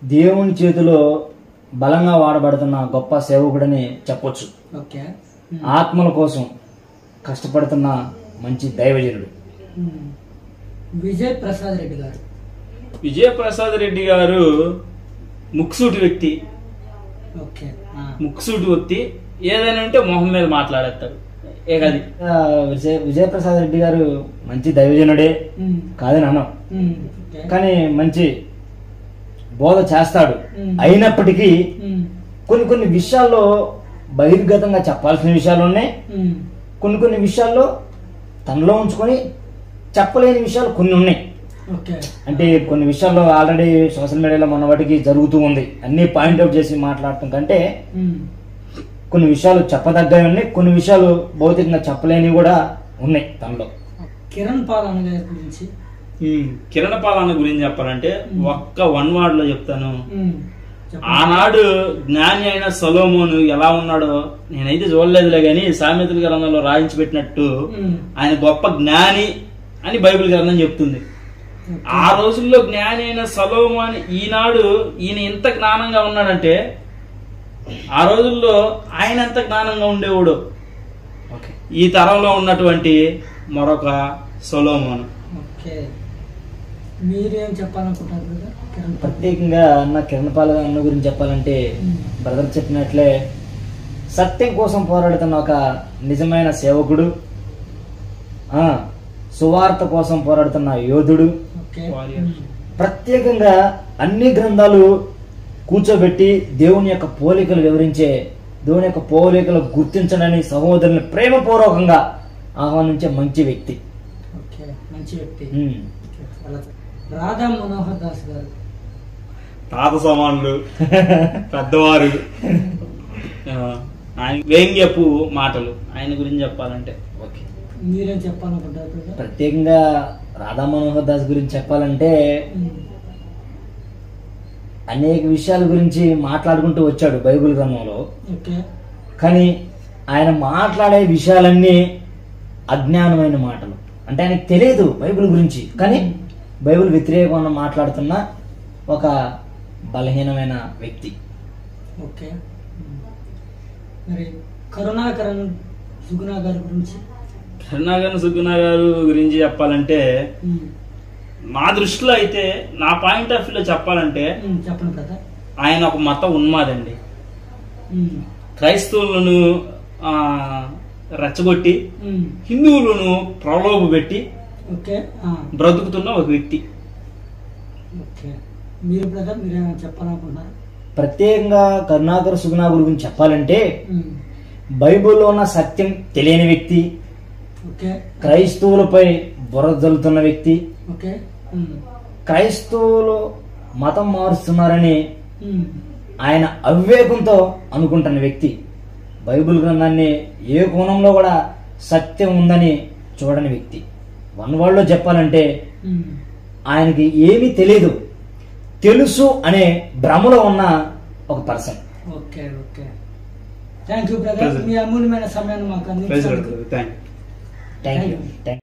Speaker 2: దేవుని చేతిలో బలంగా వాడబడుతున్న గొప్ప సేవకుడని చెప్పొచ్చు. ఆత్మల కోసం కష్టపడుతున్న మంచి దైవజనుడు.
Speaker 1: విజయ్ ప్రసాద్ రెడ్డి గారు.
Speaker 3: విజయ ప్రసాద్ రెడ్డి గారు ముక్సూటి వ్యక్తి, ముక్సూటి వ్యక్తి. ఏదైనా ఉంటే మొహం మీద మాట్లాడేస్తారు.
Speaker 2: విజయ ప్రసాద్ రెడ్డి గారు మంచి దైవజనుడే కాదని అన్నాం, కానీ మంచి బోధ చేస్తాడు. అయినప్పటికీ కొన్ని విషయాల్లో బహిర్గతంగా చెప్పాల్సిన విషయాలు ఉన్నాయి, కొన్ని విషయాల్లో తనలో ఉంచుకొని చెప్పలేని విషయాలు కొన్ని ఉన్నాయి. అంటే కొన్ని విషయాల్లో ఆల్రెడీ సోషల్ మీడియాలో మన వాటికి జరుగుతూ ఉంది. అన్ని పాయింట్అవుట్ చేసి మాట్లాడటం కంటే కొన్ని విషయాలు చెప్పదగ్గవి ఉన్నాయి, కొన్ని విషయాలు భౌతికంగా చెప్పలేనివి కూడా ఉన్నాయి తనలో.
Speaker 1: కిరణ్ పాలన గారి గురించి,
Speaker 3: కిరణ్ పాలన గురించి చెప్పాలంటే ఒక్క 1 వర్డ్ లో చెప్తాను. ఆనాడు జ్ఞాని అయిన సొలొమోను ఎలా ఉన్నాడో నేనైతే చూడలేదులే గాని సామెతల గ్రంథంలో రాయించి పెట్టినట్టు ఆయన గొప్ప జ్ఞాని అని బైబిల్ గ్రంథం చెప్తుంది. ఆ రోజుల్లో జ్ఞాని అయిన సొలొమోను ఈనాడు ఈయన ఎంత జ్ఞానంగా ఉన్నాడంటే ఆ రోజుల్లో ఆయన ఎంత జ్ఞానంగా ఉండేవాడు ఈ తరంలో ఉన్నటువంటి మరొక సొలొమోను.
Speaker 1: మీరేం చెప్పాలనుకుంటారు?
Speaker 2: ప్రత్యేకంగా అన్న కిరణ్ పాలన అన్న గురించి చెప్పాలంటే బ్రదర్ చెప్పినట్లే సత్యం కోసం పోరాడుతున్న ఒక నిజమైన సేవకుడు, సువార్త కోసం పోరాడుతున్న యోధుడు. ప్రత్యేకంగా అన్ని గ్రంథాలు కూర్చోబెట్టి దేవుని యొక్క పోలికలు వివరించే, దేవుని యొక్క పోలికలు గుర్తించడని సహోదరుని ప్రేమపూర్వకంగా ఆహ్వానించే మంచి వ్యక్తి.
Speaker 1: రాధా మనోహర్ దాస్ గారు,
Speaker 3: తాత సమానులు, పెద్దవారు, ఆయన వ్యంగ్యపు మాటలు. ఆయన గురించి చెప్పాలంటే
Speaker 1: మీరేం చెప్పాలనుకుంటారు?
Speaker 2: ప్రత్యేకంగా రాధా మనోహర్ దాస్ గురించి చెప్పాలంటే అనేక విషయాల గురించి మాట్లాడుకుంటూ వచ్చాడు బైబిల్ గ్రంథంలో. కానీ ఆయన మాట్లాడే విషయాలన్నీ అజ్ఞానమైన మాటలు. అంటే ఆయనకు తెలియదు బైబిల్ గురించి, కానీ బైబిల్ వ్యతిరేకంగా మాట్లాడుతున్న ఒక బలహీనమైన వ్యక్తి.
Speaker 1: ఓకే, మరి కరుణాకరన్ సుగుణా గారి గురించి?
Speaker 3: కరుణాకరన్ సుగుణా గారు గురించి చెప్పాలంటే నా దృష్టిలో అయితే, నా పాయింట్ ఆఫ్ వ్యూలో చెప్పాలంటే
Speaker 1: చెప్పండి కదా,
Speaker 3: ఆయన ఒక మత ఉన్మాదండి. క్రైస్తవులను రెచ్చగొట్టి హిందువులను ప్రలోభ పెట్టి బ్రతుకుతున్న ఒక వ్యక్తి.
Speaker 1: మీరు బ్రదర్ మీరేమైనా చెప్పాలనుకుంటున్నారు?
Speaker 2: ప్రత్యేకంగా కరుణాకర్ సుగుణా గురించి చెప్పాలంటే బైబిల్లో ఉన్న సత్యం తెలియని వ్యక్తి,
Speaker 1: ఓకే
Speaker 2: క్రైస్తవులపై బురద జల్లుతున్న వ్యక్తి,
Speaker 1: ఓకే
Speaker 2: క్రైస్తవులు మతం మారుస్తున్నారని
Speaker 1: ఉమ్,
Speaker 2: ఆయన అవివేకంతో అనుకుంటున్న వ్యక్తి, బైబిల్ గ్రంథాన్ని ఏ కోణంలో కూడా సత్యం ఉందని చూడని వ్యక్తి. వన్ వర్డ్లో చెప్పాలంటే
Speaker 1: ఉమ్.
Speaker 2: ఆయనకి ఏమీ తెలియదు, తెలుసు అనే భ్రమలో ఉన్న ఒక person.
Speaker 1: Okay okay thank you brother, మీ అమూల్యమైన సమయాన్ని మాకు అందించినందుకు
Speaker 3: థ్యాంక్ యూ.
Speaker 2: Thank you.